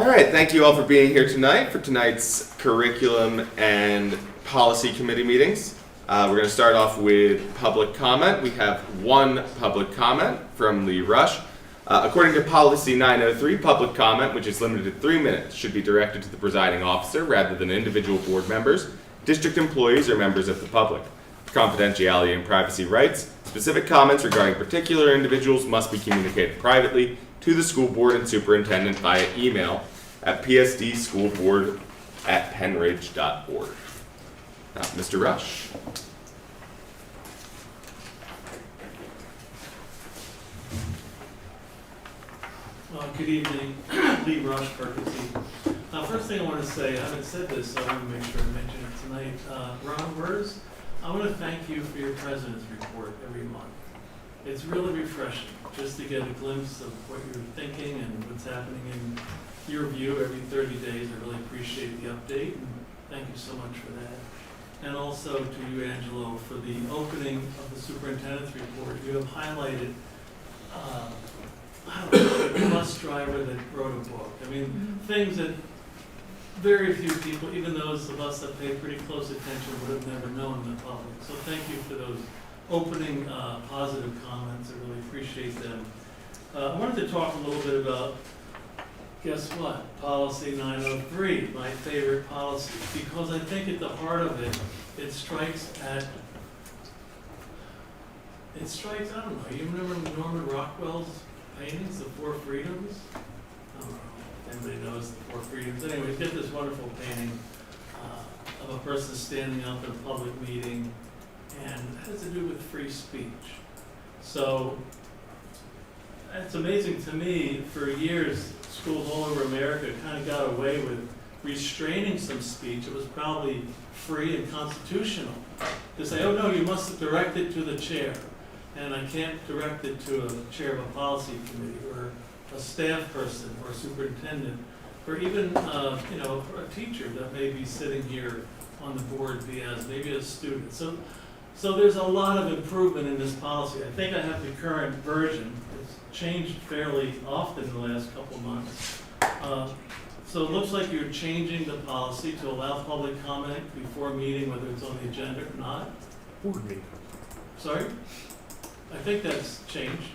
All right, thank you all for being here tonight for tonight's curriculum and policy committee meetings. We're going to start off with public comment. We have one public comment from Lee Rush. According to policy 903, public comment, which is limited to 3 minutes, should be directed to the presiding officer rather than individual board members, district employees, or members of the public. For confidentiality and privacy rights, specific comments regarding particular individuals must be communicated privately to the school board and superintendent via email at psdschoolboard@pennridge.org. Mr. Rush. Good evening, Lee Rush, Perkins. First thing I want to say, I haven't said this, so I want to make sure I mention it tonight. Ron Wurs, I want to thank you for your president's report every month. It's really refreshing just to get a glimpse of what you're thinking and what's happening in your view every 30 days. I really appreciate the update, and thank you so much for that. And also to you, Angelo, for the opening of the superintendent's report. You have highlighted the bus driver that wrote a book. I mean, things that very few people, even those of us that pay pretty close attention, would have never known in the public. So thank you for those opening positive comments. I really appreciate them. I wanted to talk a little bit about, guess what? Policy 903, my favorite policy, because I think at the heart of it, it strikes, I don't know, you remember Norman Rockwell's paintings, The Four Freedoms? I don't know if anybody knows The Four Freedoms. Anyway, we get this wonderful painting of a person standing up in a public meeting, and it has to do with free speech. So it's amazing to me, for years, schools all over America kind of got away with restraining some speech. It was probably free and constitutional to say, oh no, you must direct it to the chair. And I can't direct it to a chair of a policy committee or a staff person or a superintendent or even a teacher that may be sitting here on the board as maybe a student. So there's a lot of improvement in this policy. I think I have the current version. It's changed fairly often in the last couple of months. So it looks like you're changing the policy to allow public comment before a meeting, whether it's on the agenda or not. Board meeting. Sorry? I think that's changed.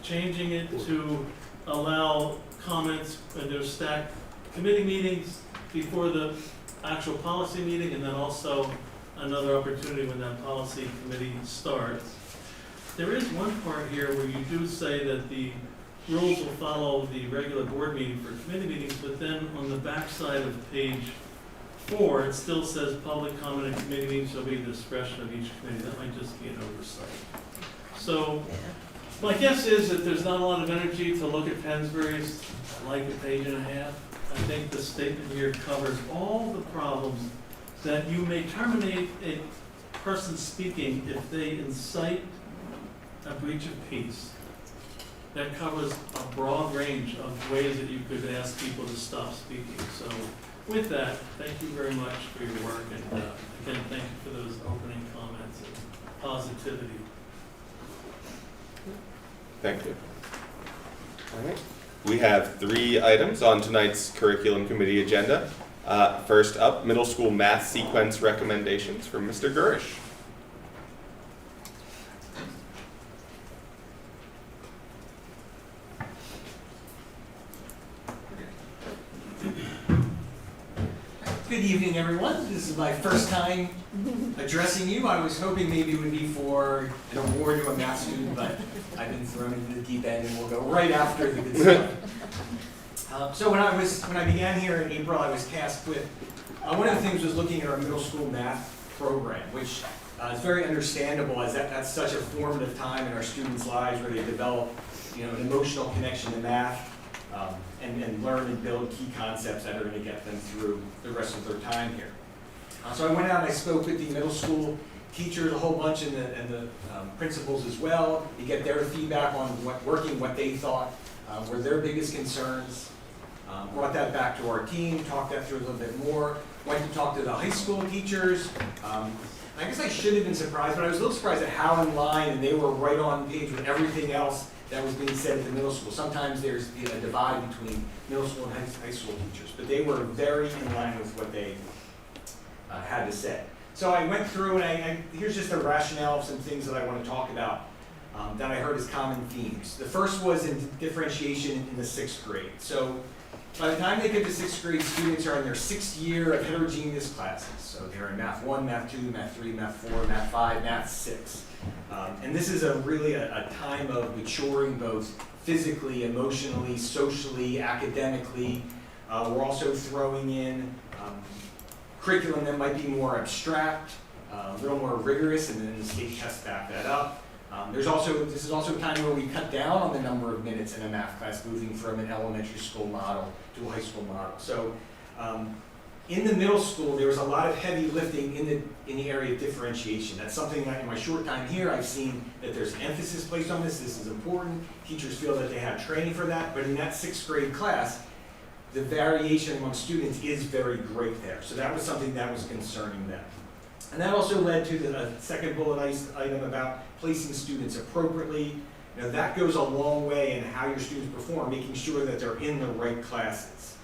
Changing it to allow comments when there's stacked committee meetings before the actual policy meeting, and then also another opportunity when that policy committee starts. There is one part here where you do say that the rules will follow the regular board meeting for committee meetings, but then on the back side of page 4, it still says public comment and committee meetings shall be at the discretion of each committee. That might just be an oversight. So my guess is that there's not a lot of energy to look at Pensbury's, like a page and a half. I think the statement here covers all the problems that you may terminate a person speaking if they incite a breach of peace. That covers a broad range of ways that you could ask people to stop speaking. So with that, thank you very much for your work, and again, thank you for those opening comments and positivity. Thank you. All right. We have 3 items on tonight's curriculum committee agenda. First up, middle school math sequence recommendations from Mr. Gurish. Good evening, everyone. This is my first time addressing you. I was hoping maybe it would be for an award to a math student, but I've been thrown into the deep end, and we'll go right after the good stuff. So when I began here in April, I was tasked with one of the things was looking at our middle school math program, which is very understandable, as that's such a formative time in our students' lives where they develop, an emotional connection to math. And learn and build key concepts that are going to get them through the rest of their time here. So I went out and I spoke with the middle school teachers a whole bunch and the principals as well to get their feedback on what they thought were their biggest concerns. Brought that back to our team, talked that through a little bit more. Went to talk to the high school teachers. I guess I should have been surprised, but I was a little surprised at how in line, and they were right on page with everything else that was being said at the middle school. Sometimes there's a divide between middle school and high school teachers, but they were very in line with what they had to say. So I went through and here's just a rationale of some things that I want to talk about that I heard as common themes. The first was in differentiation in the 6th grade. So by the time they get to 6th grade, students are in their 6th year of heterogeneous classes. So they're in Math 1, Math 2, Math 3, Math 4, Math 5, Math 6. And this is really a time of maturing both physically, emotionally, socially, academically. We're also throwing in curriculum that might be more abstract, a little more rigorous, and then the state tests back that up. This is also a time where we cut down on the number of minutes in a math class, moving from an elementary school model to a high school model. So in the middle school, there was a lot of heavy lifting in the area of differentiation. That's something that in my short time here, I've seen that there's emphasis placed on this. This is important. Teachers feel that they have training for that, but in that 6th grade class, the variation among students is very great there. So that was something that was concerning them. And that also led to the second bullet item about placing students appropriately. That goes a long way in how your students perform, making sure that they're in the right classes.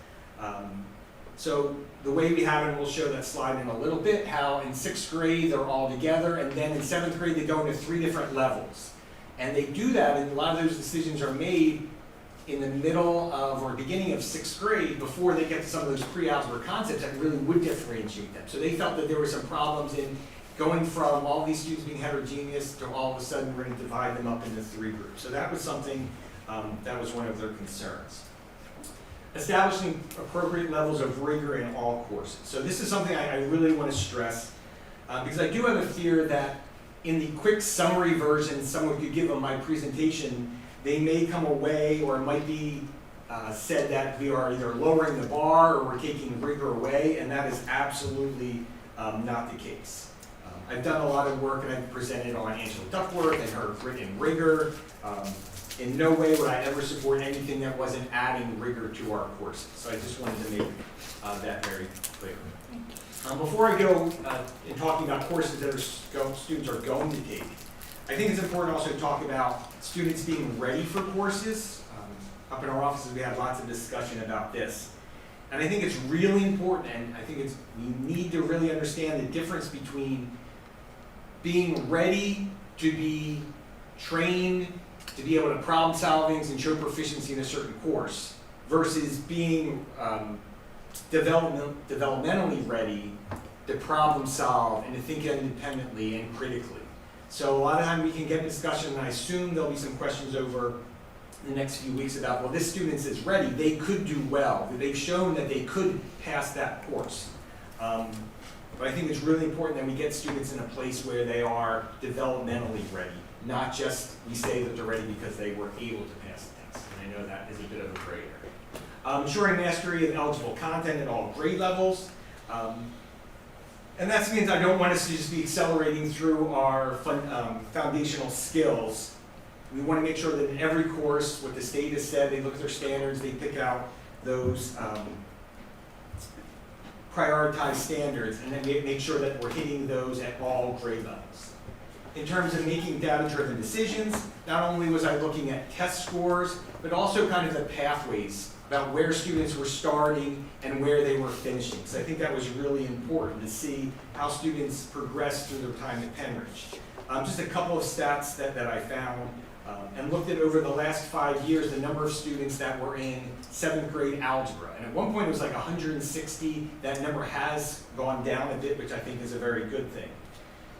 So the way we have it, and we'll show that slide in a little bit, how in 6th grade they're all together, and then in 7th grade they go into 3 different levels. And they do that, and a lot of those decisions are made in the middle of or beginning of 6th grade before they get to some of those pre-algebra concepts that really would differentiate them. So they felt that there were some problems in going from all these students being heterogeneous to all of a sudden we're going to divide them up into 3 groups. So that was something that was one of their concerns. Establishing appropriate levels of rigor in all courses. So this is something I really want to stress because I do have a fear that in the quick summary version someone could give of my presentation, they may come away, or it might be said that we are either lowering the bar or we're taking rigor away, and that is absolutely not the case. I've done a lot of work and I've presented on Angela Duckworth and her written rigor. In no way would I ever support anything that wasn't adding rigor to our courses. So I just wanted to make that very clear. Before I go in talking about courses that students are going to take, I think it's important also to talk about students being ready for courses. Up in our offices, we have lots of discussion about this. And I think it's really important, and I think we need to really understand the difference between being ready to be trained, to be able to problem solve things and show proficiency in a certain course, versus being developmentally ready to problem solve and to think independently and critically. So a lot of time we can get in discussion, and I assume there'll be some questions over the next few weeks about, well, this student is ready, they could do well, they've shown that they could pass that course. But I think it's really important that we get students in a place where they are developmentally ready, not just we say that they're ready because they were able to pass the test. And I know that is a bit of a gray area. Ensuring mastery of eligible content at all grade levels. And that means I don't want us to just be accelerating through our foundational skills. We want to make sure that in every course, what the state has said, they look at their standards, they pick out those prioritized standards, and then make sure that we're hitting those at all grade levels. In terms of making data-driven decisions, not only was I looking at test scores, but also kind of the pathways about where students were starting and where they were finishing. So I think that was really important to see how students progressed through their time at Pennridge. Just a couple of stats that I found and looked at over the last 5 years the number of students that were in 7th grade algebra. And at one point it was like 160. That number has gone down a bit, which I think is a very good thing.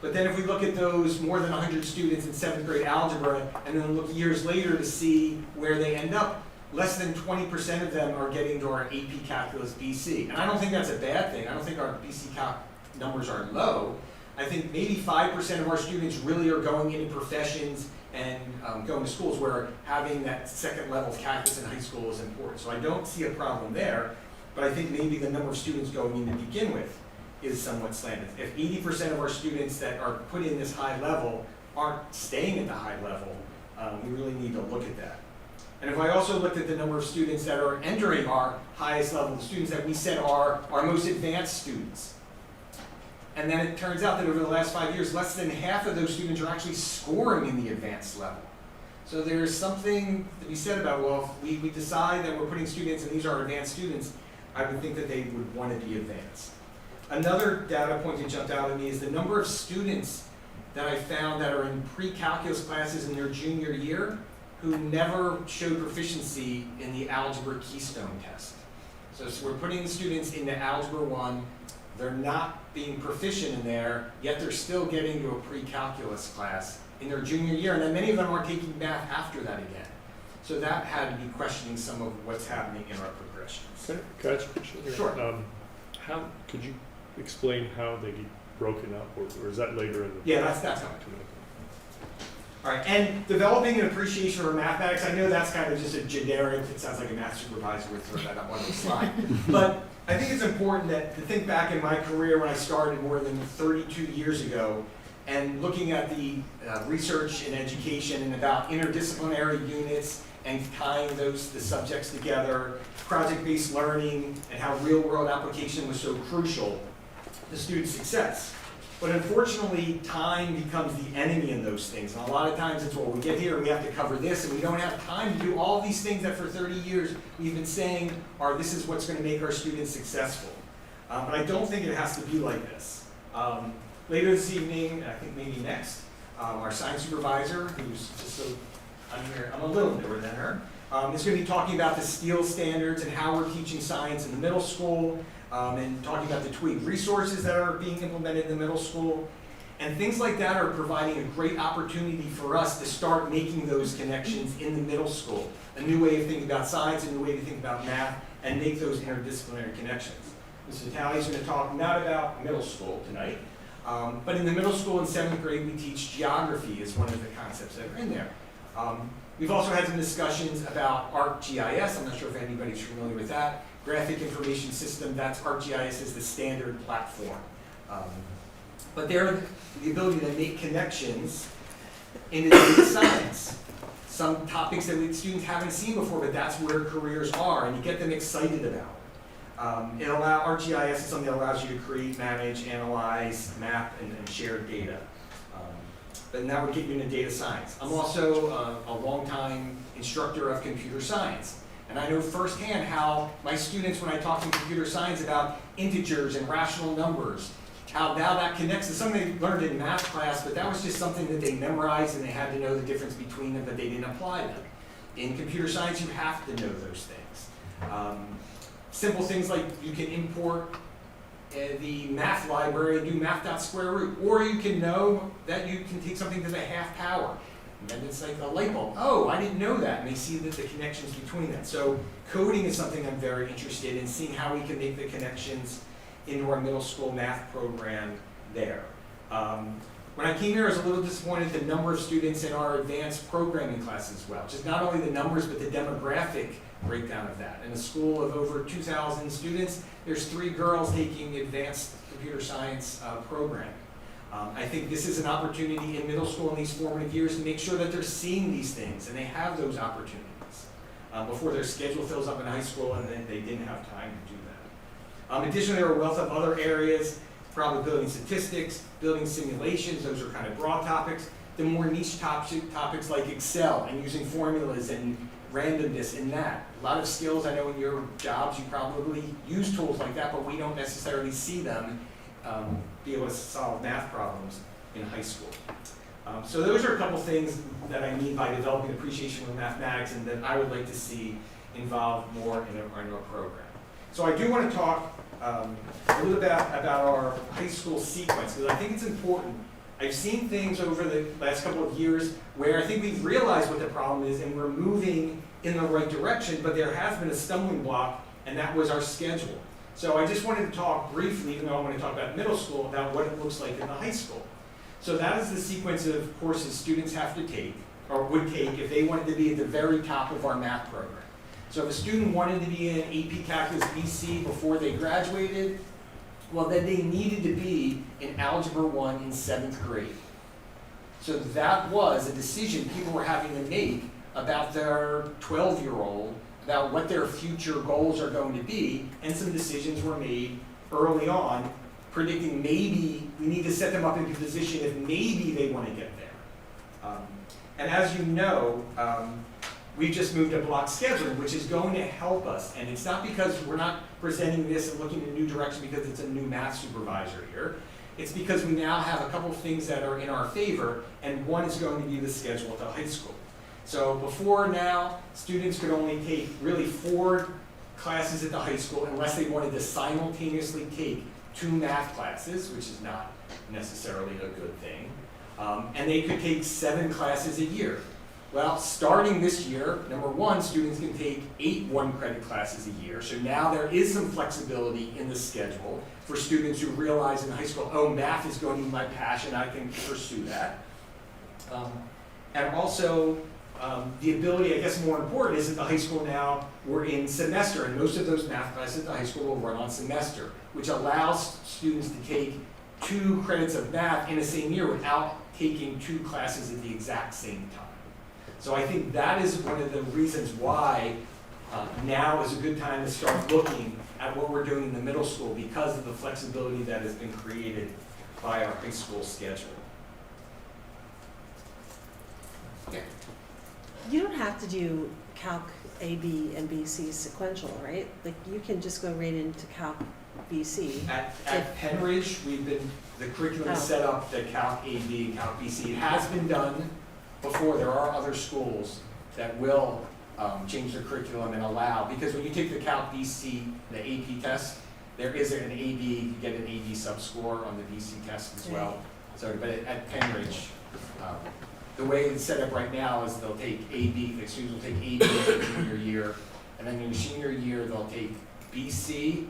But then if we look at those more than 100 students in 7th grade algebra and then look years later to see where they end up, less than 20% of them are getting to our AP Calculus BC. And I don't think that's a bad thing. I don't think our BC Calc numbers are low. I think maybe 5% of our students really are going into professions and going to schools where having that second level of calculus in high school is important. So I don't see a problem there, but I think maybe the number of students going in to begin with is somewhat slanted. If 80% of our students that are put in this high level aren't staying at the high level, we really need to look at that. And if I also looked at the number of students that are entering our highest level, the students that we said are our most advanced students, and then it turns out that over the last 5 years, less than half of those students are actually scoring in the advanced level. So there's something to be said about, well, if we decide that we're putting students, and these are advanced students, I would think that they would want to be advanced. Another data point that jumped out at me is the number of students that I found that are in pre-calculus classes in their junior year who never showed proficiency in the algebra keystone test. So we're putting students into Algebra 1, they're not being proficient in there, yet they're still getting to a pre-calculus class in their junior year, and then many of them are taking math after that again. So that had to be questioning some of what's happening in our progressions. Can I ask a question here? Sure. How, could you explain how they get broken up, or is that later in the? Yeah, that's how. All right, and developing an appreciation for mathematics, I know that's kind of just a generic, it sounds like a math supervisor would throw that up on the slide. But I think it's important that to think back in my career when I started more than 32 years ago, and looking at the research in education and about interdisciplinary units and tying the subjects together, project-based learning, and how real-world application was so crucial to student success. But unfortunately, time becomes the enemy in those things. And a lot of times it's, well, we get here and we have to cover this, and we don't have time to do all these things that for 30 years we've been saying are this is what's going to make our students successful. But I don't think it has to be like this. Later this evening, I think maybe next, our science supervisor, who's just so, I'm a little newer than her, is going to be talking about the STEEL standards and how we're teaching science in the middle school, and talking about the TWIG resources that are being implemented in the middle school. And things like that are providing a great opportunity for us to start making those connections in the middle school. A new way of thinking about science, a new way to think about math, and make those interdisciplinary connections. Mrs. Vitale is going to talk not about middle school tonight, but in the middle school in 7th grade we teach geography as one of the concepts that are in there. We've also had some discussions about ArcGIS. I'm not sure if anybody's familiar with that. Graphic Information System, that's ArcGIS is the standard platform. But they're the ability to make connections in the data science. Some topics that students haven't seen before, but that's where careers are, and you get them excited about. ArcGIS is something that allows you to create, manage, analyze, map, and share data. And that would get you into data science. I'm also a longtime instructor of computer science. And I know firsthand how my students, when I talk in computer science about integers and rational numbers, how now that connects to something they learned in math class, but that was just something that they memorized and they had to know the difference between them, but they didn't apply them. In computer science, you have to know those things. Simple things like you can import the math library and do math.square root, or you can know that you can take something to the half power. And then it's like a light bulb. Oh, I didn't know that. And they see the connections between that. So coding is something I'm very interested in, seeing how we can make the connections into our middle school math program there. When I came here, I was a little disappointed the number of students in our advanced programming class as well. Just not only the numbers, but the demographic breakdown of that. In a school of over 2,000 students, there's 3 girls taking advanced computer science programming. I think this is an opportunity in middle school in these formative years to make sure that they're seeing these things and they have those opportunities before their schedule fills up in high school and then they didn't have time to do that. Additionally, there are a wealth of other areas, probability statistics, building simulations, those are kind of broad topics. The more niche topics like Excel and using formulas and randomness in that. A lot of skills, I know in your jobs you probably use tools like that, but we don't necessarily see them be able to solve math problems in high school. So those are a couple things that I mean by developing appreciation for mathematics and that I would like to see involved more in our program. So I do want to talk a little bit about our high school sequence, because I think it's important. I've seen things over the last couple of years where I think we've realized what the problem is and we're moving in the right direction, but there has been a stumbling block, and that was our schedule. So I just wanted to talk briefly, even though I want to talk about middle school, about what it looks like in the high school. So that is the sequence of courses students have to take, or would take, if they wanted to be at the very top of our math program. So if a student wanted to be in AP Calculus BC before they graduated, well, then they needed to be in Algebra 1 in 7th grade. So that was a decision people were having to make about their 12-year-old, about what their future goals are going to be, and some decisions were made early on, predicting maybe we need to set them up in a position if maybe they want to get there. And as you know, we've just moved to block scheduling, which is going to help us. And it's not because we're not presenting this and looking in a new direction because it's a new math supervisor here. It's because we now have a couple of things that are in our favor, and one is going to be the schedule at the high school. So before now, students could only take really 4 classes at the high school unless they wanted to simultaneously take 2 math classes, which is not necessarily a good thing. And they could take 7 classes a year. Well, starting this year, number one, students can take 8 one-credit classes a year. So now there is some flexibility in the schedule for students who realize in high school, oh, math is going to be my passion, I can pursue that. And also, the ability, I guess more important, is at the high school now, we're in semester, and most of those math classes at the high school will run on semester, which allows students to take 2 credits of math in the same year without taking 2 classes at the exact same time. So I think that is one of the reasons why now is a good time to start looking at what we're doing in the middle school because of the flexibility that has been created by our high school schedule. Yeah. You don't have to do Calc A, B, and BC sequential, right? Like you can just go right into Calc BC. At Pennridge, the curriculum is set up to Calc A, B, and Calc BC. It has been done before. There are other schools that will change their curriculum and allow, because when you take the Calc BC, the AP test, there is an AB, you get an AB sub-score on the BC test as well. So, but at Pennridge, the way it's set up right now is they'll take AB, the students will take AB in their junior year, and then in the senior year, they'll take BC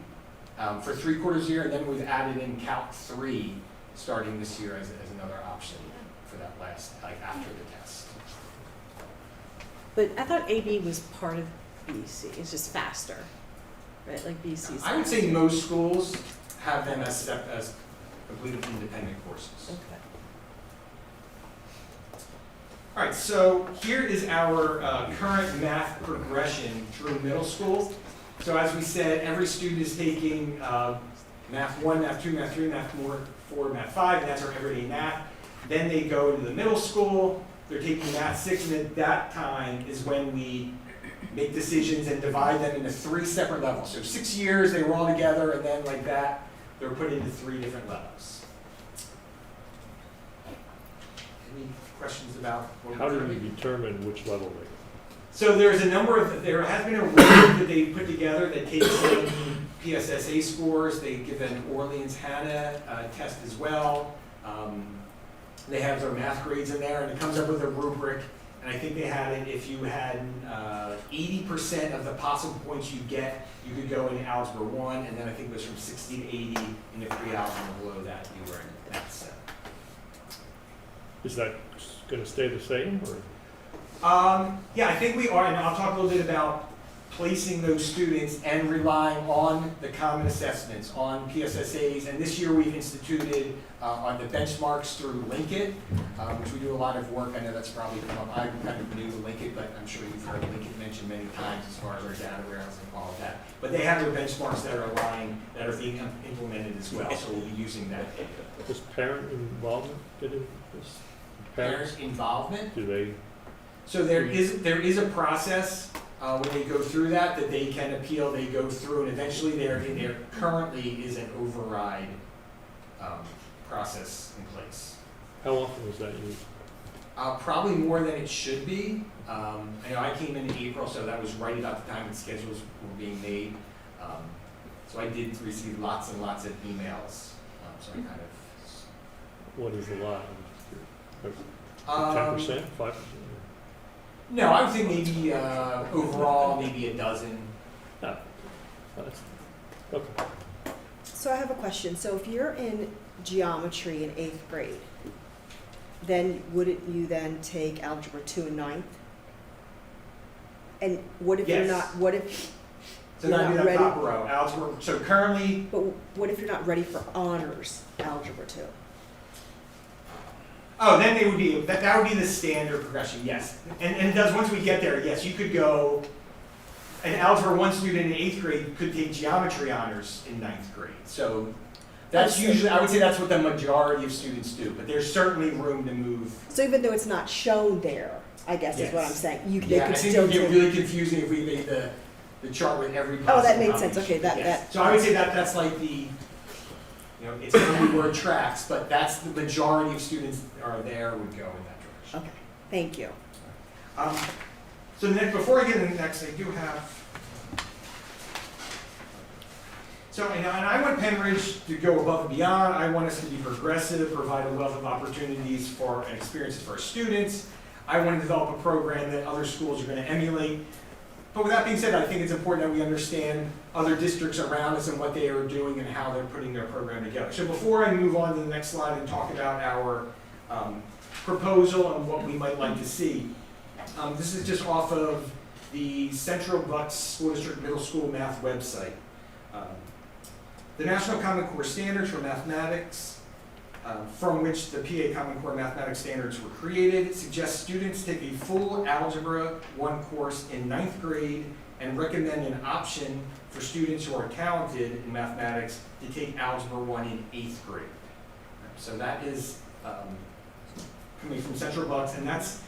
for 3/4 year, and then we've added in Calc 3 starting this year as another option for that last, like after the test. But I thought AB was part of BC. It's just faster, right? Like BC. I would say most schools have them as completely independent courses. Okay. All right, so here is our current math progression through middle school. So as we said, every student is taking Math 1, Math 2, Math 3, Math 4, Math 5, and that's our everyday math. Then they go into the middle school, they're taking Math 6, and at that time is when we make decisions and divide them into 3 separate levels. So 6 years, they were all together, and then like that, they're put into 3 different levels. Any questions about what How we're do doing? you determine which level they go? So there has been a rating that they put together that takes in PSSA scores. They give an Orleans-Hannah test as well. They have their math grades in there, and it comes up with a rubric. And I think they had it, if you had 80% of the possible points you get, you could go into Algebra 1, and then I think it was from 60 to 80 in the pre-algebra below that you were in that set. Is that going to stay the same, or? Yeah, I think we are, and I'll talk a little bit about placing those students and relying on the common assessments, on PSSAs, and this year we've instituted on the benchmarks through Linkit, which we do a lot of work. I know that's probably come up. I'm kind of new to Linkit, but I'm sure you've heard Linkit mentioned many times as far as our data warehouse and all of that. But they have their benchmarks that are aligned, that are being implemented as well, so we'll be using that. Does parent involvement get in this? Parent involvement? Do they? So there is a process when they go through that they can appeal. They go through, and eventually there currently is an override process in place. How often is that used? Probably more than it should be. I know I came in April, so that was right about the time that schedules were being made. So I did receive lots and lots of emails. So I kind of. What is a lot? 10%, 5%? No, I would think maybe overall, maybe a dozen. No. Okay. So I have a question. So if you're in geometry in 8th grade, then wouldn't you then take Algebra 2 in 9th? And what if you're Yes. not, what if, So you're that'd be not the ready? top row. Algebra. So currently, but what if you're not ready for honors Algebra 2? oh, then they would be, that would be the standard progression, yes. And it does, once we get there, yes, you could go, an Algebra 1 student in 8th grade could take geometry honors in 9th grade. So That's usually, I would say that's what the majority of students do, but there's certainly room to move. So even though it's not shown there, I guess is what I'm Yes. saying, they Yeah, I could think it still would get do. really confusing if we made the chart with every possible Oh, that made sense, combination. okay, that, Yes. that. So I would say that's like it's only where it tracks, but that's the majority of students are there would go in that direction. Okay, thank you. So Nick, before I get into the next, I do have. So, and I want Pennridge to go above and beyond. I want us to be progressive, provide a wealth of opportunities for and experiences for our students. I want to develop a program that other schools are going to emulate. But with that being said, I think it's important that we understand other districts around us and what they are doing and how they're putting their program together. So before I move on to the next slide and talk about our proposal and what we might like to see, this is just off of the Central Bucks School District Middle School Math website. The National Common Core Standards for Mathematics, from which the PA Common Core Mathematics Standards were created, suggests students take a full Algebra 1 course in 9th grade and recommend an option for students who are talented in mathematics to take Algebra 1 in 8th grade. So that is coming from Central Bucks, and that's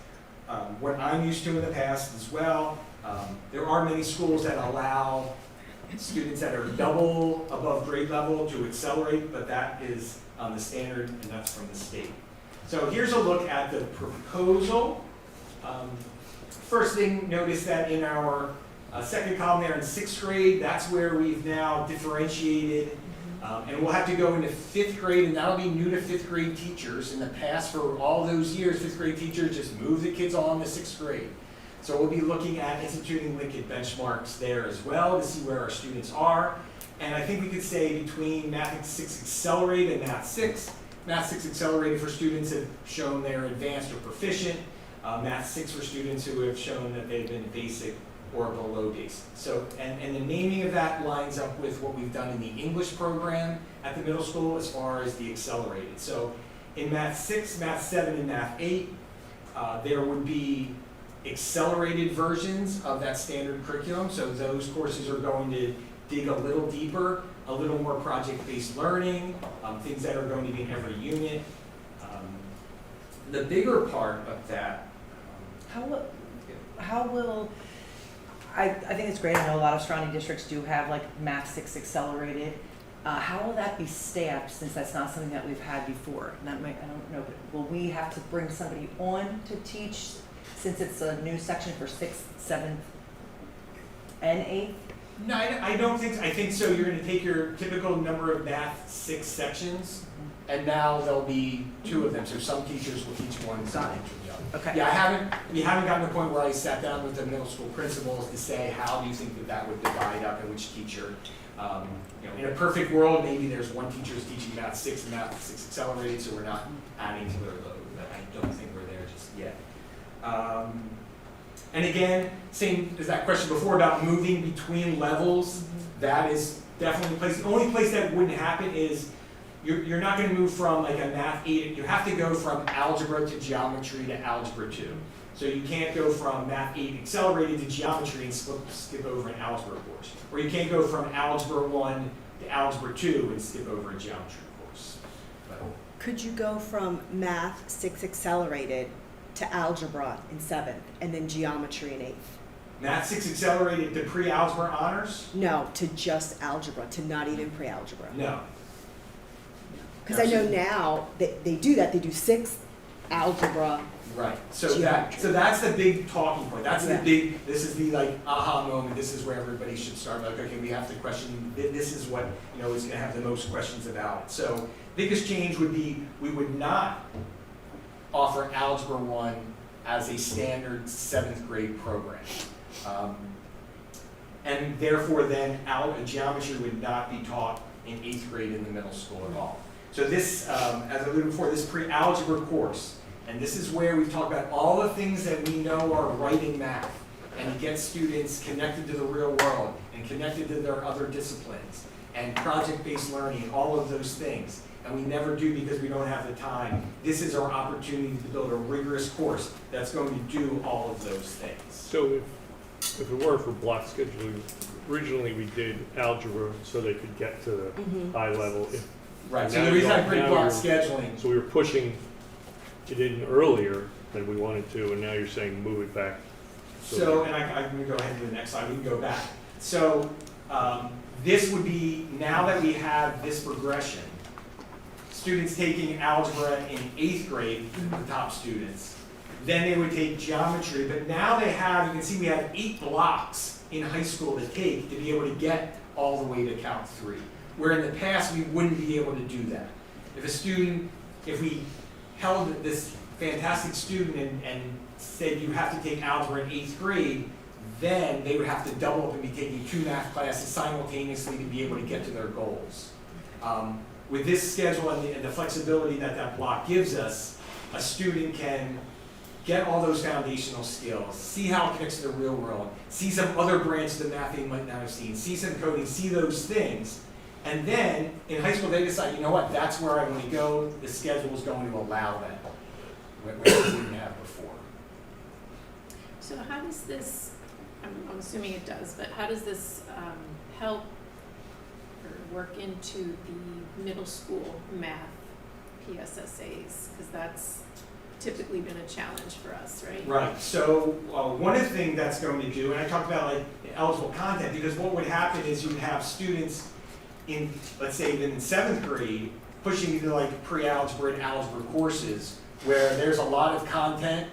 what I'm used to in the past as well. There are many schools that allow students that are double above grade level to accelerate, but that is the standard, and that's from the state. So here's a look at the proposal. First thing, notice that in our second column there in 6th grade, that's where we've now differentiated, and we'll have to go into 5th grade, and that'll be new to 5th grade teachers. In the past, for all those years, 5th grade teachers just move the kids on to 6th grade. So we'll be looking at instituting Likert benchmarks there as well to see where our students are. And I think we could say between Math 6 Accelerated and Math 6. Math 6 Accelerated for students have shown they're advanced or proficient. Math 6 for students who have shown that they've been basic or below basic. So, and the naming of that lines up with what we've done in the English program at the middle school as far as the accelerated. So in Math 6, Math 7, and Math 8, there would be accelerated versions of that standard curriculum. So those courses are going to dig a little deeper, a little more project-based learning, things that are going to be in every unit. The bigger part of that. How will, I think it's great, I know a lot of surrounding districts do have like Math 6 Accelerated. How will that be staffed, since that's not something that we've had before? And that might, I don't know, but will we have to bring somebody on to teach, since it's a new section for 6th, 7th, and 8th? No, I don't think, I think so. You're going to take your typical number of Math 6 sections, and now there'll be 2 of them. So some teachers will teach one side or the other. Okay. Yeah, we haven't gotten to the point where I sat down with the middle school principals to say, how do you think that would divide up and which teacher? In a perfect world, maybe there's one teacher who's teaching Math 6 and Math 6 Accelerated, so we're not adding to their load, but I don't think we're there just yet. And again, same as that question before about moving between levels, that is definitely a place. The only place that wouldn't happen is you're not going to move from like a Math 8. You have to go from algebra to geometry to algebra 2. So you can't go from Math 8 Accelerated to geometry and skip over an algebra course. Or you can't go from algebra 1 to algebra 2 and skip over a geometry course. But, Could you go from Math 6 Accelerated to Algebra in 7th, and then Geometry in 8th? Math 6 Accelerated to pre-algebra honors? No, to just Algebra, to not even pre-algebra. No. Because I know now that they do that, they do 6th Algebra. Right. So Geometry. that's the big talking point. That's Yeah. the big. This is the like aha moment. This is where everybody should start. Like, okay, we have to question. This is what is going to have the most questions about it. So biggest change would be we would not offer Algebra 1 as a standard 7th grade program. And therefore then geometry would not be taught in 8th grade in the middle school at all. So this, as I alluded before, this pre-algebra course, and this is where we talk about all the things that we know are right in math, and to get students connected to the real world, and connected to their other disciplines, and project-based learning, all of those things. And we never do because we don't have the time. This is our opportunity to build a rigorous course that's going to do all of those things. So if it were for block scheduling, originally we did algebra so they could get to the high level. Right, so Now the reason I you're- bring now block you're- scheduling, So we were pushing it in earlier than we wanted to, and now you're saying move it back. so, and I can go ahead to the next slide, we can go back. So, this would be, now that we have this progression, students taking algebra in 8th grade, the top students, then they would take geometry, but now they have, you can see we have 8 blocks in high school to take to be able to get all the way to Calc 3. Where in the past, we wouldn't be able to do that. If a student, if we held this fantastic student and said you have to take algebra in 8th grade, then they would have to double up and be taking 2 math classes simultaneously to be able to get to their goals. With this schedule and the flexibility that that block gives us, a student can get all those foundational skills, see how it connects to the real world, see some other branches of math they might not have seen, see some coding, see those things. And then in high school, they decide, you know what, that's where I want to go. The schedule is going to allow that, where we didn't have before. So how does this, I'm assuming it does, but how does this help or work into the middle school math PSSAs? Because that's typically been a challenge for us, right? Right, so one of the things that's going to do, and I talked about like eligible content, because what would happen is you would have students in, let's say even in 7th grade, pushing into like pre-algebra and algebra courses, where there's a lot of content.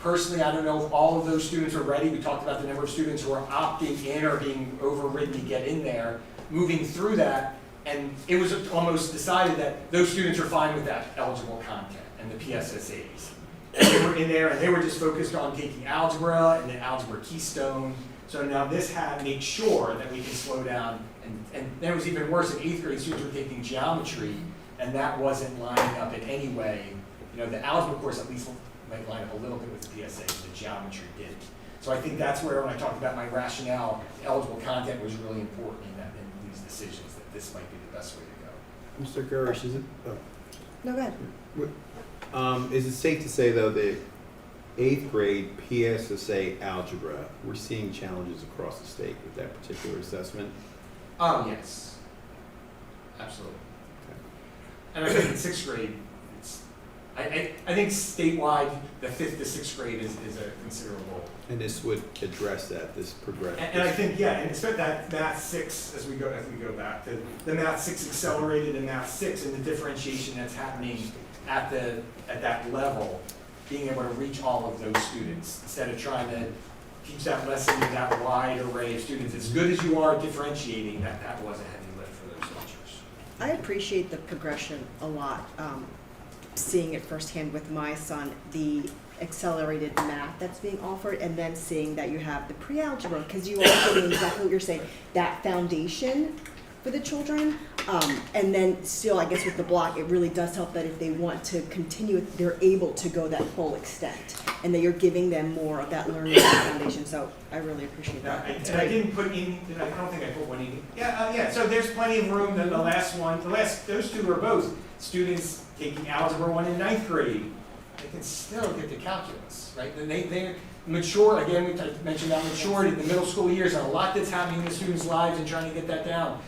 Personally, I don't know if all of those students are ready. We talked about the number of students who are opting in or being overridden to get in there, moving through that, and it was almost decided that those students are fine with that eligible content and the PSSAs. And they were in there and they were just focused on taking algebra and the algebra keystone. So now this made sure that we can slow down, and then it was even worse in 8th grade, students were taking geometry, and that wasn't lining up in any way. You know, the algebra course at least might line up a little bit with the PSA, the geometry didn't. So I think that's where, when I talked about my rationale, eligible content was really important in these decisions, that this might be the best way to go. Mr. Gurish, is it, No, go ahead. is it safe to say, though, that 8th grade PSSA algebra, we're seeing challenges across the state with that particular assessment? Yes, absolutely. And I think in 6th grade, I think statewide, the 5th to 6th grade is a considerable. And this would address that, this progression. And I think, yeah, and especially that Math 6, as we go back, the Math 6 accelerated and Math 6 and the differentiation that's happening at that level, being able to reach all of those students, instead of trying to teach that lesson to that wide array of students. As good as you are differentiating, that was a heavy lift for those teachers. I appreciate the progression a lot, seeing it firsthand with my son, the accelerated math that's being offered, and then seeing that you have the pre-algebra, because you are getting exactly what you're saying, that foundation for the children. And then still, I guess with the block, it really does help that if they want to continue, they're able to go that full extent, and that you're giving them more of that learning foundation. So I really appreciate that. It's I great. didn't put in, I don't think I put one in. Yeah, so there's plenty of room. Then those two are both students taking algebra 1 in 9th grade. They can still get to calculus, right? And they mature, again, we mentioned that maturity in the middle school years, and a lot that's happening in the students' lives and trying to get that down.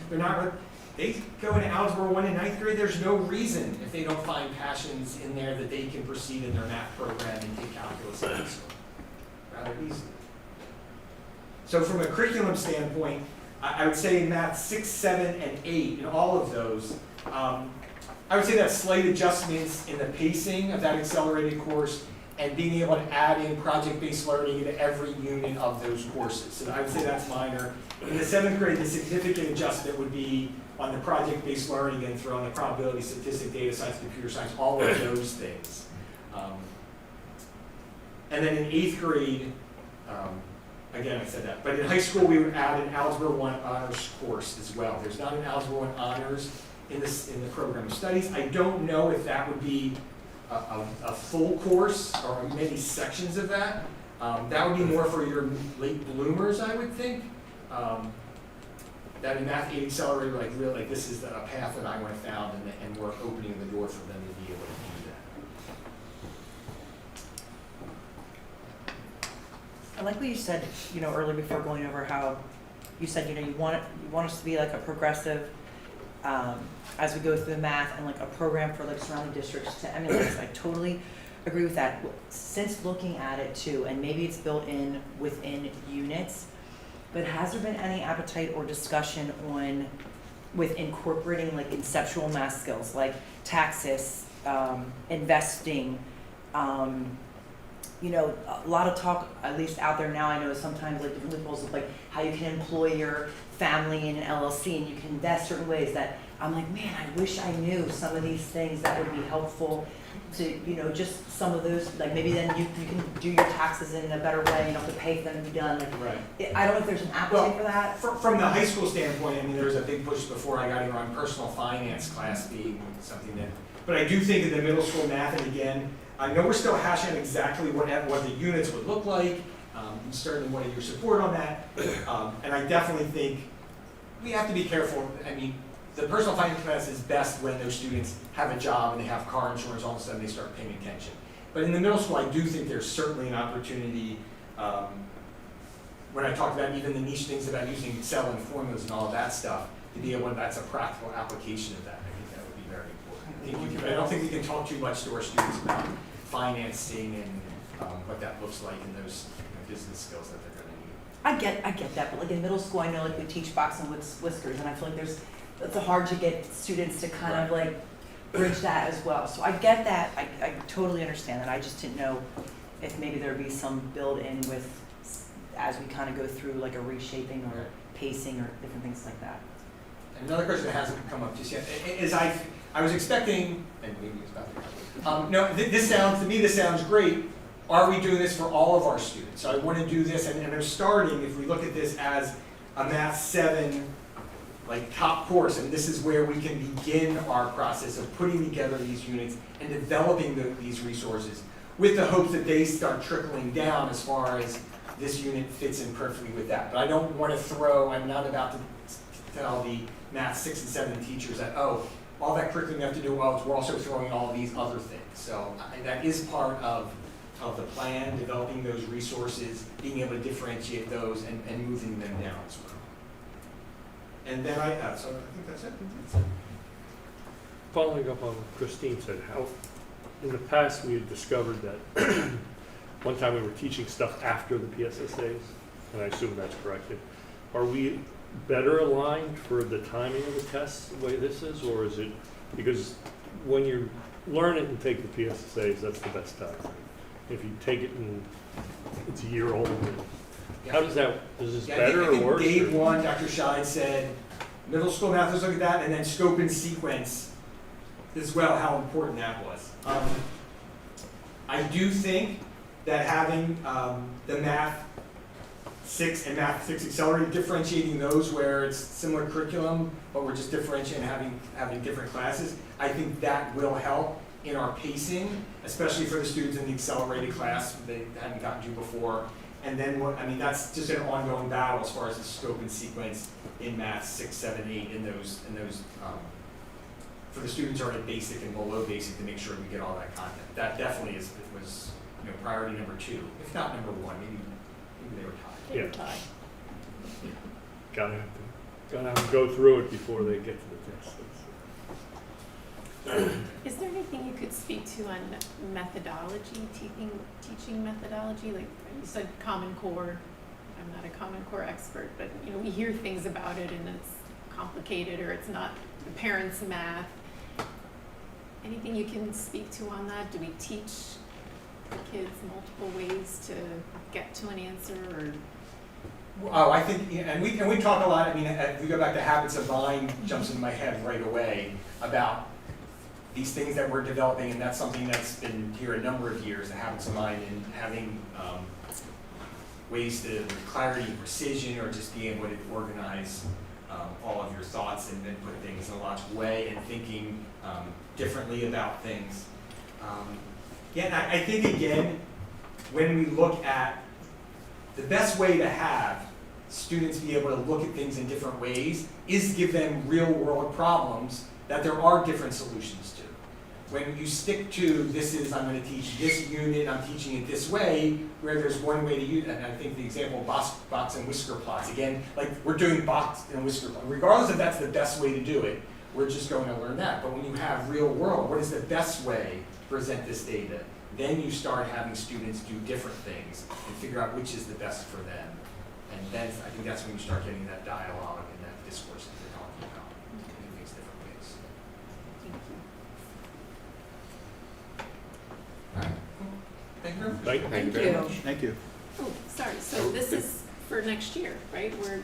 They go into algebra 1 in 9th grade, there's no reason, if they don't find passions in there, that they can proceed in their math program and take calculus in high school. Rather easily. So from a curriculum standpoint, I would say in math 6, 7, and 8, in all of those, I would say that slight adjustments in the pacing of that accelerated course and being able to add in project-based learning into every unit of those courses. So I would say that's minor. In the 7th grade, the significant adjustment would be on the project-based learning and throw on the probability, statistics, data science, computer science, all of those things. And then in 8th grade, again, I said that, but in high school, we would add an Algebra 1 honors course as well. There's not an Algebra 1 honors in the program of studies. I don't know if that would be a full course or many sections of that. That would be more for your late bloomers, I would think. That in Math 8 Accelerator, like really, like this is a path that I went and found, and we're opening the door for them to be able to do that. I like what you said, earlier before going over how you said, you want us to be like a progressive as we go through the math and like a program for like surrounding districts to emulate. I totally agree with that. Since looking at it too, and maybe it's built in within units, but has there been any appetite or discussion on with incorporating like conceptual math skills like taxes, investing, you know, a lot of talk, at least out there now, I know sometimes like different loopholes of like how you can employ your family in an LLC and you can invest certain ways that I'm like, man, I wish I knew some of these things that would be helpful to, you know, just some of those, like maybe then you can do your taxes in a better way, you don't have to pay for them to be done, like, Right. I don't know if there's an appetite for that. From the high school standpoint, I mean, there was a big push before I got here on personal finance class being something that, but I do think in the middle school math, and again, I know we're still hashing out exactly what the units would look like, and certainly wanted your support on that, and I definitely think we have to be careful. I mean, the personal finance class is best when those students have a job and they have car insurance, all of a sudden they start paying attention. But in the middle school, I do think there's certainly an opportunity, when I talk about even the niche things about using Excel and formulas and all of that stuff, to be able, that's a practical application of that. I think that would be very important. I don't think we can talk too much to our students about financing and what that looks like and those business skills that they're going to need. I get that, but like in middle school, I know like we teach box and whiskers, and I feel like it's hard to get students to kind of like bridge that as well. So I get that, I totally understand that. I just didn't know if maybe there'd be some build in with, as we kind of go through like a reshaping or pacing or different things like that. And another question that hasn't come up just yet is I was expecting, and maybe it's about to come. No, to me this sounds great. Are we doing this for all of our students? So I want to do this, and I'm starting, if we look at this as a Math 7 like top course, and this is where we can begin our process of putting together these units and developing these resources with the hopes that they start trickling down as far as this unit fits in perfectly with that. But I don't want to I'm not about to tell the Math 6 and 7 teachers that, oh, all that curriculum you have to do, well, we're also throwing all of these other things. So that is part of the plan, developing those resources, being able to differentiate those and moving them down as well. And then so I think that's it. Following up on what Christine said, how, in the past, we had discovered that one time we were teaching stuff after the PSSAs, and I assume that's corrected. Are we better aligned for the timing of the tests the way this is, or is it, because when you learn it and take the PSSAs, that's the best time. If you take it and it's a year old, how does that, is this better or worse? I think Dave 1, Dr. Scheid said, middle school math, let's look at that, and then scope and sequence as well, how important that was. I do think that having the Math 6 and Math 6 Accelerated, differentiating those where it's similar curriculum, but we're just differentiating and having different classes, I think that will help in our pacing, especially for the students in the accelerated class they hadn't gotten to before. And then, that's just an ongoing battle as far as the scope and sequence in Math 6, 7, 8, in those for the students who are at basic and below basic to make sure we get all that content. That definitely was priority number 2, if not number 1. Maybe they were tied. They were tied. Gotta have to go through it before they get to the test. Is there anything you could speak to on methodology, teaching methodology? Like you said, Common Core. I'm not a Common Core expert, but we hear things about it and it's complicated or it's not the parents' math. Anything you can speak to on that? Do we teach the kids multiple ways to get to an answer, or? Oh, I think, and we talk a lot. If we go back to Habits of Mind, jumps into my head right away about these things that we're developing, and that's something that's been here a number of years, the Habits of Mind, and having ways to clarity and precision, or just being able to organize all of your thoughts and then put things in a logical way, and thinking differently about things. I think, again, when we look at the best way to have students be able to look at things in different ways is give them real world problems that there are different solutions to. When you stick to I'm going to teach this unit, I'm teaching it this way, where there's one way to use it, and I think the example of box and whisker plots, again, like we're doing box and whisker plots, regardless if that's the best way to do it, we're just going to learn that. But when you have real world, what is the best way to present this data? Then you start having students do different things and figure out which is the best for them. And then I think that's when you start getting that dialogue and that discourse that you're talking about, doing things different ways. All right. Thank you very much. Thank you very much. Thank you. Oh, sorry, so this is for next year, right? We're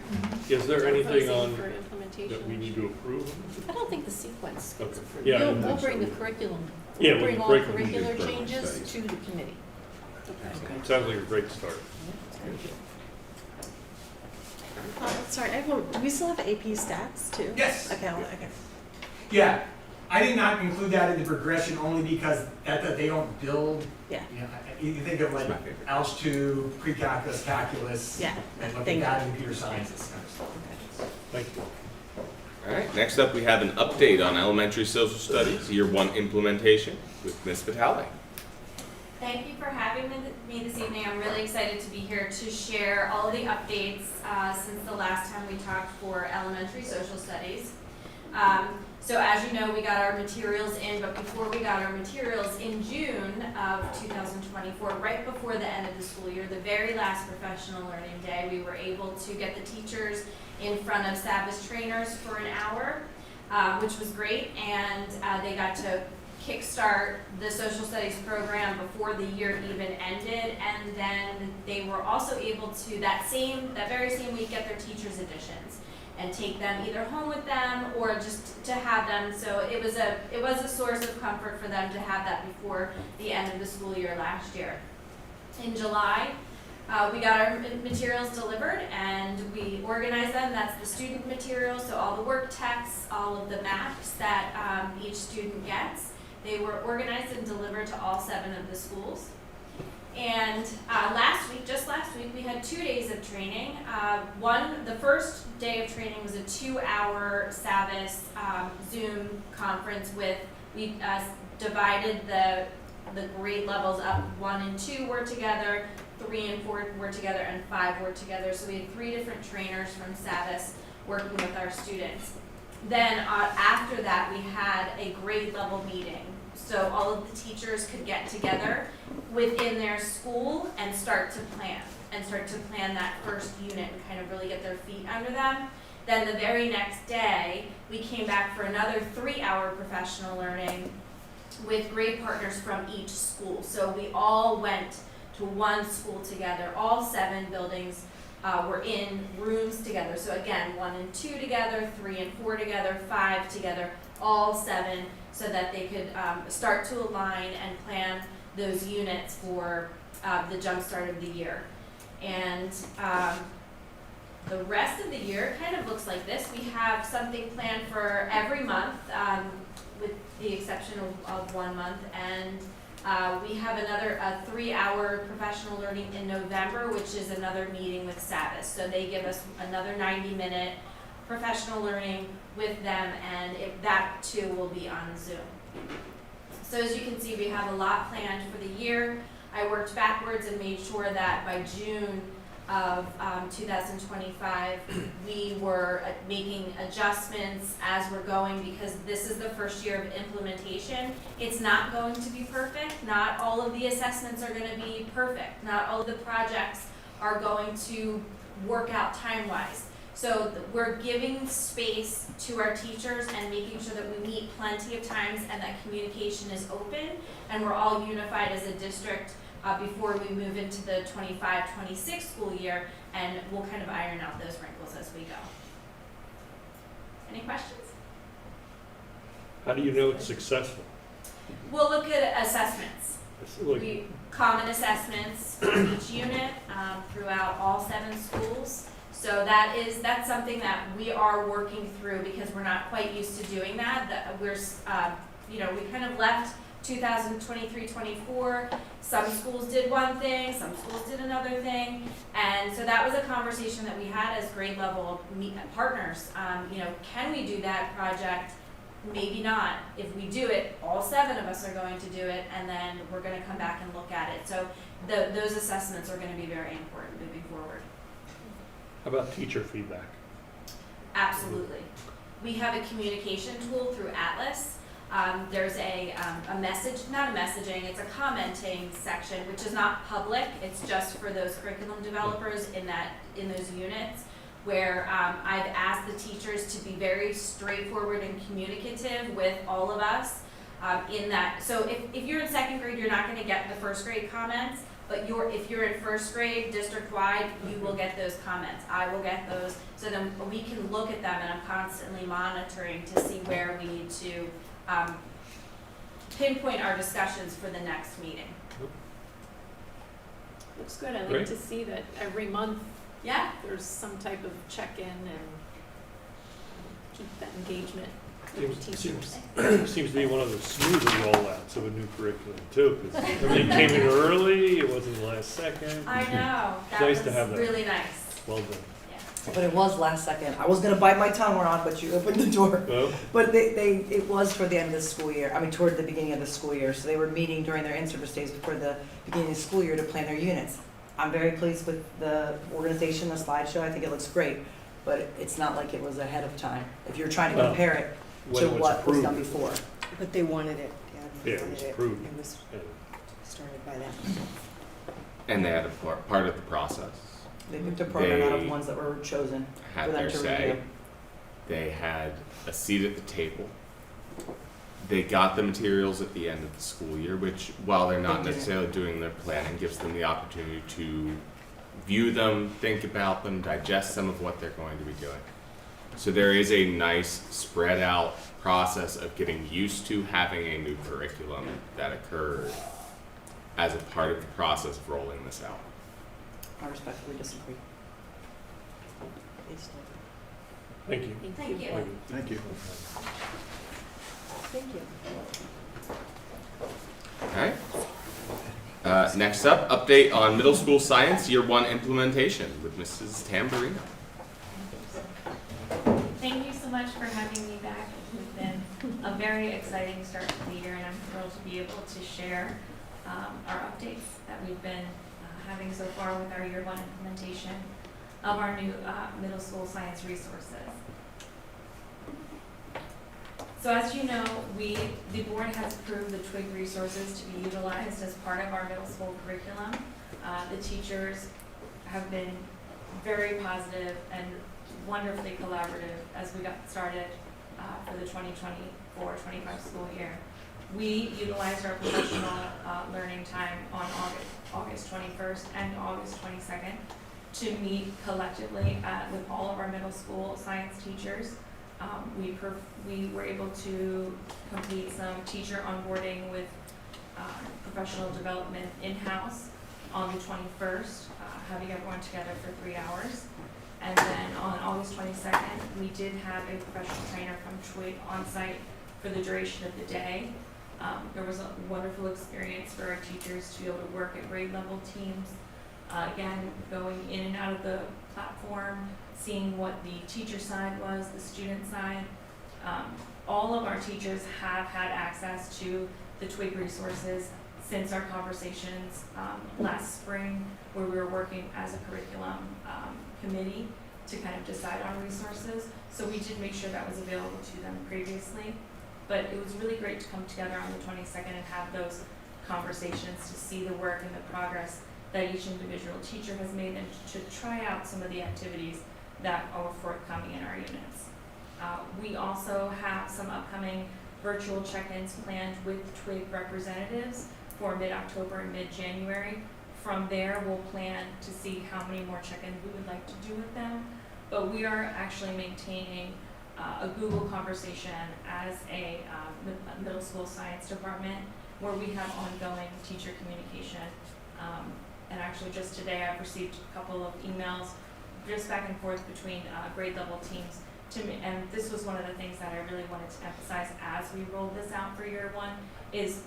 Is there anything proposing on for implementation. that we need to approve? I don't think the sequence Okay. gets approved. Yeah, I We'll, didn't we'll think bring so. the curriculum, Yeah, we'll with bring the all curriculum, curricular usually changes studies. to the committee. Sounds like a great start. Sorry, I have one, do we still have AP stats too? Yes. Okay, okay. Yeah, I did not include that in the progression only because that they don't build. Yeah. You know, you think of like It's my favorite. Algebra 2, pre-calculus, calculus, Yeah, and look at thank that in computer science, this kind of stuff. Thank you. All right, next up, we have an update on elementary social studies, year 1 implementation with Ms. Vitale. Thank you for having me this evening. I'm really excited to be here to share all of the updates since the last time we talked for elementary social studies. So as you know, we got our materials in, but before we got our materials in June of 2024, right before the end of the school year, the very last professional learning day, we were able to get the teachers in front of Sabbath trainers for an hour, which was great, and they got to kickstart the social studies program before the year even ended, and then they were also able to that very same week get their teachers' editions and take them either home with them or just to have them. So it was a source of comfort for them to have that before the end of the school year last year. In July, we got our materials delivered and we organized them. That's the student materials, so all the work texts, all of the maps that each student gets. They were organized and delivered to all 7 of the schools. And just last week, we had 2 days of training. The first day of training was a 2-hour Sabbath Zoom conference we divided the grade levels up. 1 and 2 were together, 3 and 4 were together, and 5 were together. So we had 3 different trainers from Sabbath working with our students. Then after that, we had a grade level meeting. So all of the teachers could get together within their school and start to plan that first unit and kind of really get their feet under them. Then the very next day, we came back for another 3-hour professional learning with grade partners from each school. So we all went to one school together. All 7 buildings were in rooms together. So again, 1 and 2 together, 3 and 4 together, 5 together, all 7, so that they could start to align and plan those units for the jump start of the year. And the rest of the year kind of looks like this. We have something planned for every month, with the exception of 1 month, and we have another 3-hour professional learning in November, which is another meeting with Sabbath. So they give us another 90-minute professional learning with them, and that too will be on Zoom. So as you can see, we have a lot planned for the year. I worked backwards and made sure that by June of 2025, we were making adjustments as we're going, because this is the first year of implementation. It's not going to be perfect. Not all of the assessments are going to be perfect. Not all of the projects are going to work out time-wise. So we're giving space to our teachers and making sure that we meet plenty of times and that communication is open and we're all unified as a district before we move into the 25-26 school year, and we'll kind of iron out those wrinkles as we go. Any questions? How do you know it's successful? We'll look at assessments. It's like- Common assessments for each unit throughout all 7 schools. So that's something that we are working through because we're not quite used to doing that. We kind of left 2023-24. Some schools did one thing, some schools did another thing, and so that was a conversation that we had as grade level partners. Can we do that project? Maybe not. If we do it, all 7 of us are going to do it, and then we're going to come back and look at it. So those assessments are going to be very important moving forward. How about teacher feedback? Absolutely. we have a communication tool through Atlas. There's a not a messaging, it's a commenting section, which is not public, it's just for those curriculum developers in those units, where I've asked the teachers to be very straightforward and communicative with all of us in that. So if you're in second grade, you're not gonna get the first grade comments, but if you're in first grade, district-wide, you will get those comments. I will get those, so then we can look at them, and I'm constantly monitoring to see where we need to pinpoint our discussions for the next meeting. Looks good. I like Great. to see that every month Yeah? there's some type of check-in and keep that engagement with the teachers. Seems to be one of the smoother rollouts of a new curriculum too, because everything came in early, it wasn't the last second. I know, that Nice was to have that. really nice. Well done. But it was last second. I was gonna bite my tongue, Ron, but you opened the door. Well, But it was toward the end of the school year, toward the beginning of the school year, so they were meeting during their in-service days before the beginning of the school year to plan their units. I'm very pleased with the organization, the slideshow, I think it looks great, but it's not like it was ahead of time. If you're trying to Well, compare it when to it was what was approved. done before. But they wanted it, Yeah, they it was wanted approved. It was and started by them. And they had a part of the process. They picked a program out They of ones that were chosen Had for them their to say. review. They had a seat at the table. They got the materials at the end of the school year, which, while they're not They did. necessarily doing their planning, gives them the opportunity to view them, think about them, digest some of what they're going to be doing. So there is a nice spread out process of getting used to having a new curriculum that occurred as a part of the process of rolling this out. I respectfully disagree. They still- Thank you. Thank you. Thank you. Thank you. Okay. Next up, update on middle school science year 1 implementation with Mrs. Tamburino. Thank you so much for having me back. It's been a very exciting start to the year, and I'm thrilled to be able to share our updates that we've been having so far with our year 1 implementation of our new middle school science resources. So as you know, the board has approved the TWIG resources to be utilized as part of our middle school curriculum. The teachers have been very positive and wonderfully collaborative as we got started for the 2024-25 school year. We utilized our professional learning time on August 21st and August 22nd to meet collectively with all of our middle school science teachers. We were able to complete some teacher onboarding with professional development in-house on the 21st, having everyone together for 3 hours. And then on August 22nd, we did have a professional trainer from TWIG on site for the duration of the day. There was a wonderful experience for our teachers to be able to work at grade level teams. Again, going in and out of the platform, seeing what the teacher side was, the student side. All of our teachers have had access to the TWIG resources since our conversations last spring, where we were working as a curriculum committee to kind of decide on resources. So we did make sure that was available to them previously. But it was really great to come together on the 22nd and have those conversations to see the work and the progress that each individual teacher has made, and to try out some of the activities that are forthcoming in our units. We also have some upcoming virtual check-ins planned with TWIG representatives for mid-October and mid-January. From there, we'll plan to see how many more check-ins we would like to do with them. But we are actually maintaining a Google conversation as a middle school science department, where we have ongoing teacher communication. And actually just today I've received a couple of emails just back and forth between grade level teams to me, and this was one of the things that I really wanted to emphasize as we roll this out for year 1, is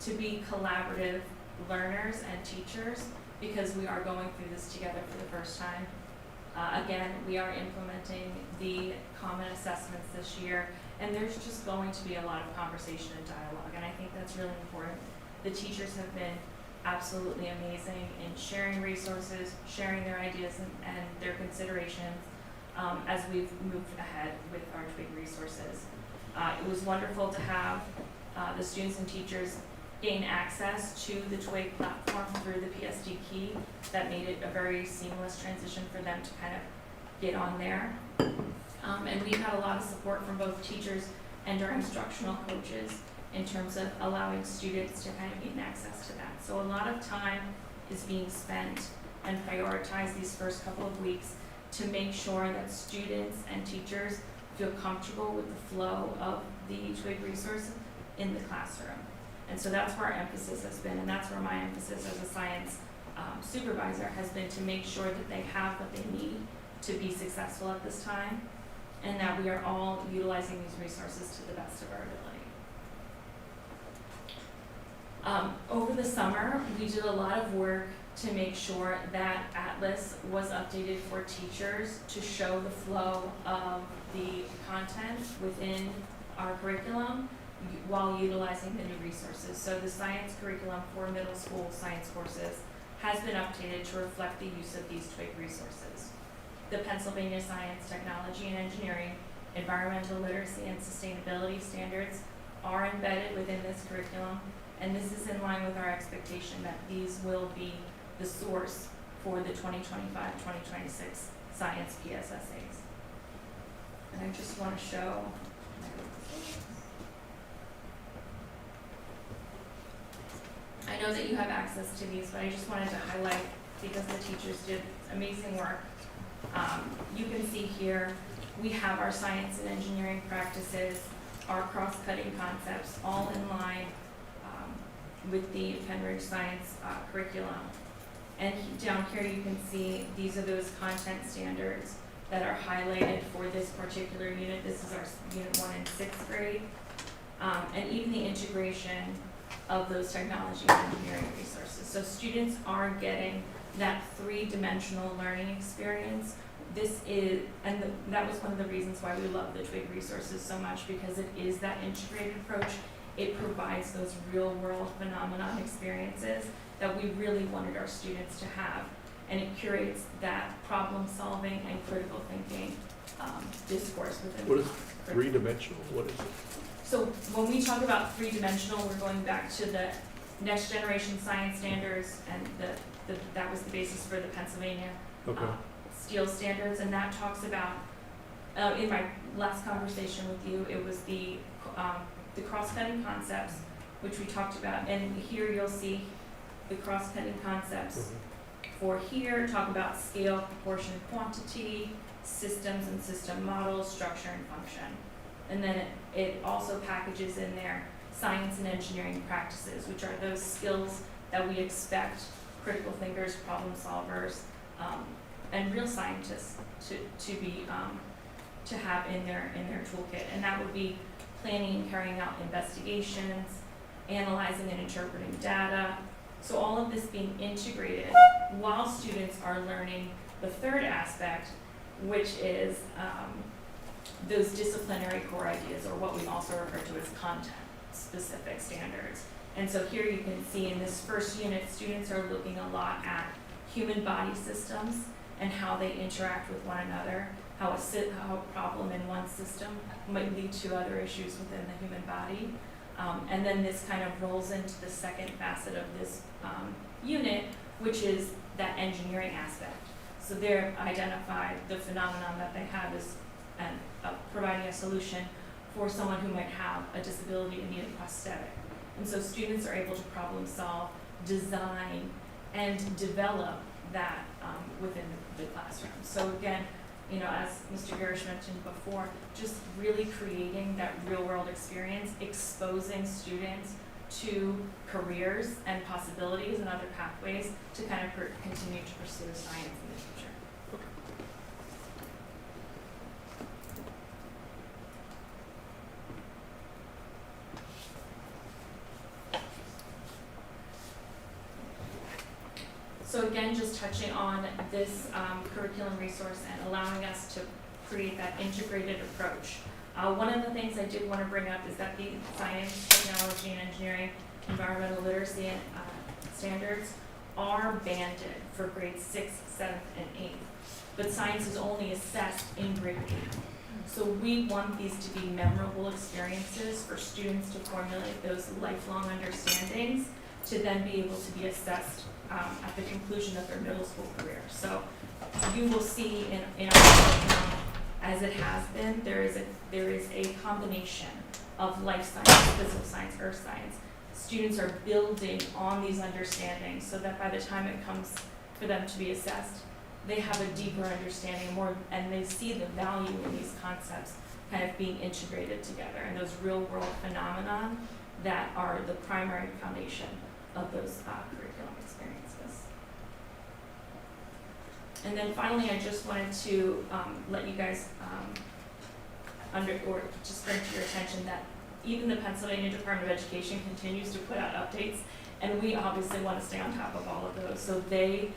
to be collaborative learners and teachers, because we are going through this together for the first time. Again, we are implementing the common assessments this year, and there's just going to be a lot of conversation and dialogue, and I think that's really important. The teachers have been absolutely amazing in sharing resources, sharing their ideas and their considerations. as we've moved ahead with our Twig resources. It was wonderful to have the students and teachers gain access to the Twig platform through the PSD key. That made it a very seamless transition for them to kind of get on there. And we've had a lot of support from both teachers and our instructional coaches in terms of allowing students to kind of gain access to that. So a lot of time is being spent and prioritized these first couple of weeks to make sure that students and teachers feel comfortable with the flow of the Twig resources in the classroom. And so that's where our emphasis has been, and that's where my emphasis as a science supervisor has been, to make sure that they have what they need to be successful at this time, and that we are all utilizing these resources to the best of our ability. Over the summer, we did a lot of work to make sure that Atlas was updated for teachers to show the flow of the content within our curriculum while utilizing the new resources. So the science curriculum for middle school science courses has been updated to reflect the use of these Twig resources. The Pennsylvania Science, Technology, and Engineering, Environmental Literacy, and Sustainability standards are embedded within this curriculum, and this is in line with our expectation that these will be the source for the 2025-2026 science PSSAs. And I just want to show. I know that you have access to these, but I just wanted to highlight, because the teachers did amazing work. You can see here, we have our science and engineering practices, our cross-cutting concepts, all in line with the Pennridge science curriculum. And down here you can see these are those content standards that are highlighted for this particular unit. This is our unit 1 in 6th grade. And even the integration of those technology and engineering resources. So students are getting that three-dimensional learning experience. This is, and that was one of the reasons why we love the Twig resources so much, because it is that integrated approach. It provides those real-world phenomenon experiences that we really wanted our students to have, and it curates that problem-solving and critical thinking discourse within What the is curriculum. three-dimensional? What is it? So when we talk about three-dimensional, we're going back to the next generation science standards, and that was the basis for the Pennsylvania Okay. Steel standards, and that talks about, in my last conversation with you, it was the cross-cutting concepts, which we talked about, and here you'll see the cross-cutting concepts for here, talk about scale, proportion, quantity, systems and system models, structure and function. And then it also packages in there science and engineering practices, which are those skills that we expect critical thinkers, problem solvers, and real scientists to have in their toolkit. And that would be planning and carrying out investigations, analyzing and interpreting data. So all of this being integrated while students are learning the third aspect, which is those disciplinary core ideas, or what we also refer to as content-specific standards. And so here you can see in this first unit, students are looking a lot at human body systems and how they interact with one another, how a problem in one system might lead to other issues within the human body. And then this kind of rolls into the second facet of this unit, which is that engineering aspect. So they're identified the phenomenon that they have is providing a solution for someone who might have a disability and need a prosthetic. And so students are able to problem solve, design, and develop that within the classroom. So again, you know, as Mr. Garish mentioned before, just really creating that real world experience, exposing students to careers and possibilities and other pathways to kind of continue to pursue science in the future. So again, just touching on this curriculum resource and allowing us to create that integrated approach. One of the things I did want to bring up is that the science, technology, and engineering, environmental literacy, and standards are banded for grades 6th, 7th, and 8th, but science is only assessed in grade 8. So we want these to be memorable experiences for students to formulate those lifelong understandings to then be able to be assessed at the conclusion of their middle school career. So you will see in our curriculum, as it has been, there is a combination of life science, physical science, earth science. Students are building on these understandings so that by the time it comes for them to be assessed, they have a deeper understanding more, and they see the value in these concepts kind of being integrated together and those real world phenomena that are the primary foundation of those curriculum experiences. And then finally, I just wanted to let you guys just bring to your attention that even the Pennsylvania Department of Education continues to put out updates, and we obviously want to stay on top of all of those. So they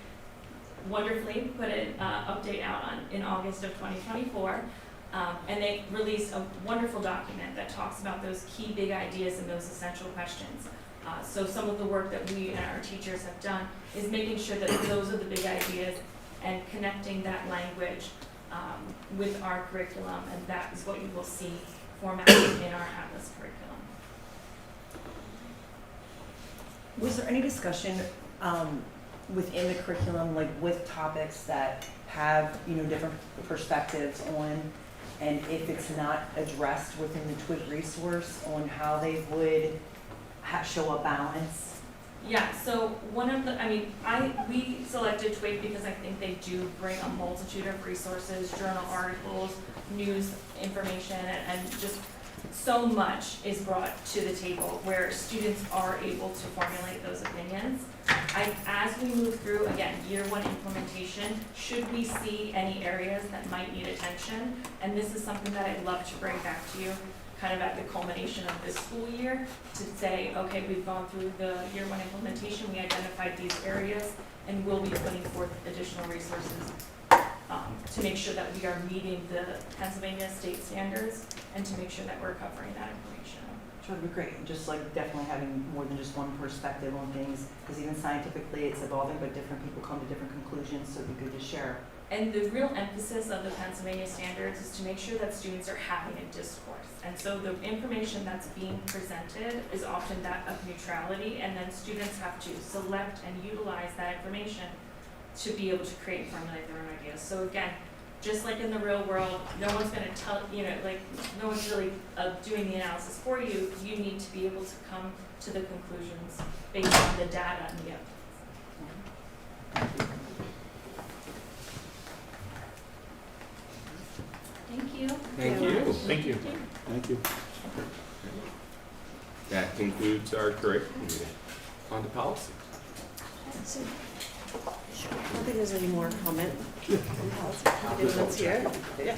wonderfully put an update out in August of 2024, and they released a wonderful document that talks about those key big ideas and those essential questions. So some of the work that we and our teachers have done is making sure that those are the big ideas and connecting that language with our curriculum, and that is what you will see formatted in our Atlas curriculum. Was there any discussion within the curriculum, like with topics that have, different perspectives on, and if it's not addressed within the TWIG resource, on how they would show a balance? Yeah, so we selected TWIG because I think they do bring a multitude of resources, journal articles, news information, and just so much is brought to the table where students are able to formulate those opinions. As we move through, again, year 1 implementation, should we see any areas that might need attention, and this is something that I'd love to bring back to you kind of at the culmination of this school year to say, okay, we've gone through the year 1 implementation, we identified these areas, and we'll be putting forth additional resources to make sure that we are meeting the Pennsylvania state standards and to make sure that we're covering that information. Sure, that'd be great. Just like definitely having more than just one perspective on things, because even scientifically it's evolving, but different people come to different conclusions, so it'd be good to share. And the real emphasis of the Pennsylvania standards is to make sure that students are having a discourse. And so the information that's being presented is often that of neutrality, and then students have to select and utilize that information to be able to create and formulate their own ideas. So again, just like in the real world, no one's going to tell, no one's really doing the analysis for you. You need to be able to come to the conclusions based on the data and the evidence. Thank you. Thank you. Thank you. Thank you. That concludes our curriculum meeting. On to policy. So, I don't think there's any more comment from policy. Everyone's here. Yeah.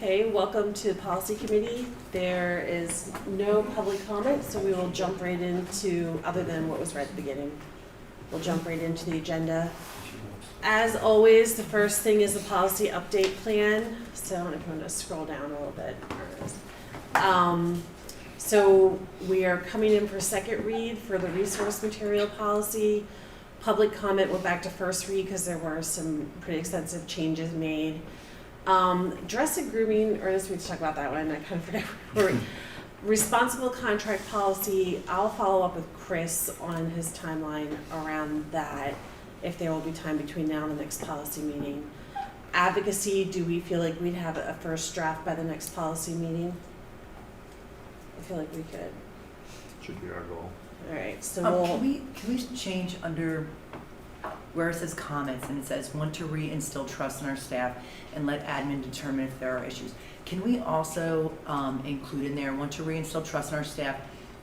Okay, welcome to Policy Committee. There is no public comment, so we will jump right into, other than what was read at the beginning, we'll jump right into the agenda. As always, the first thing is the policy update plan. So I'm going to scroll down a little bit. So we are coming in for second read for the resource material policy. Public comment went back to first read because there were some pretty extensive changes made. Dress and grooming, Ernest, we need to talk about that one. I kind of forgot where we were. Responsible contract policy, I'll follow up with Chris on his timeline around that, if there will be time between now and the next policy meeting. Advocacy, do we feel like we'd have a first draft by the next policy meeting? I feel like we could. Should be our goal. All right, so we'll. Can we change under where it says comments and it says want to reinstill trust in our staff and let admin determine if there are issues? Can we also include in there want to reinstill trust in our staff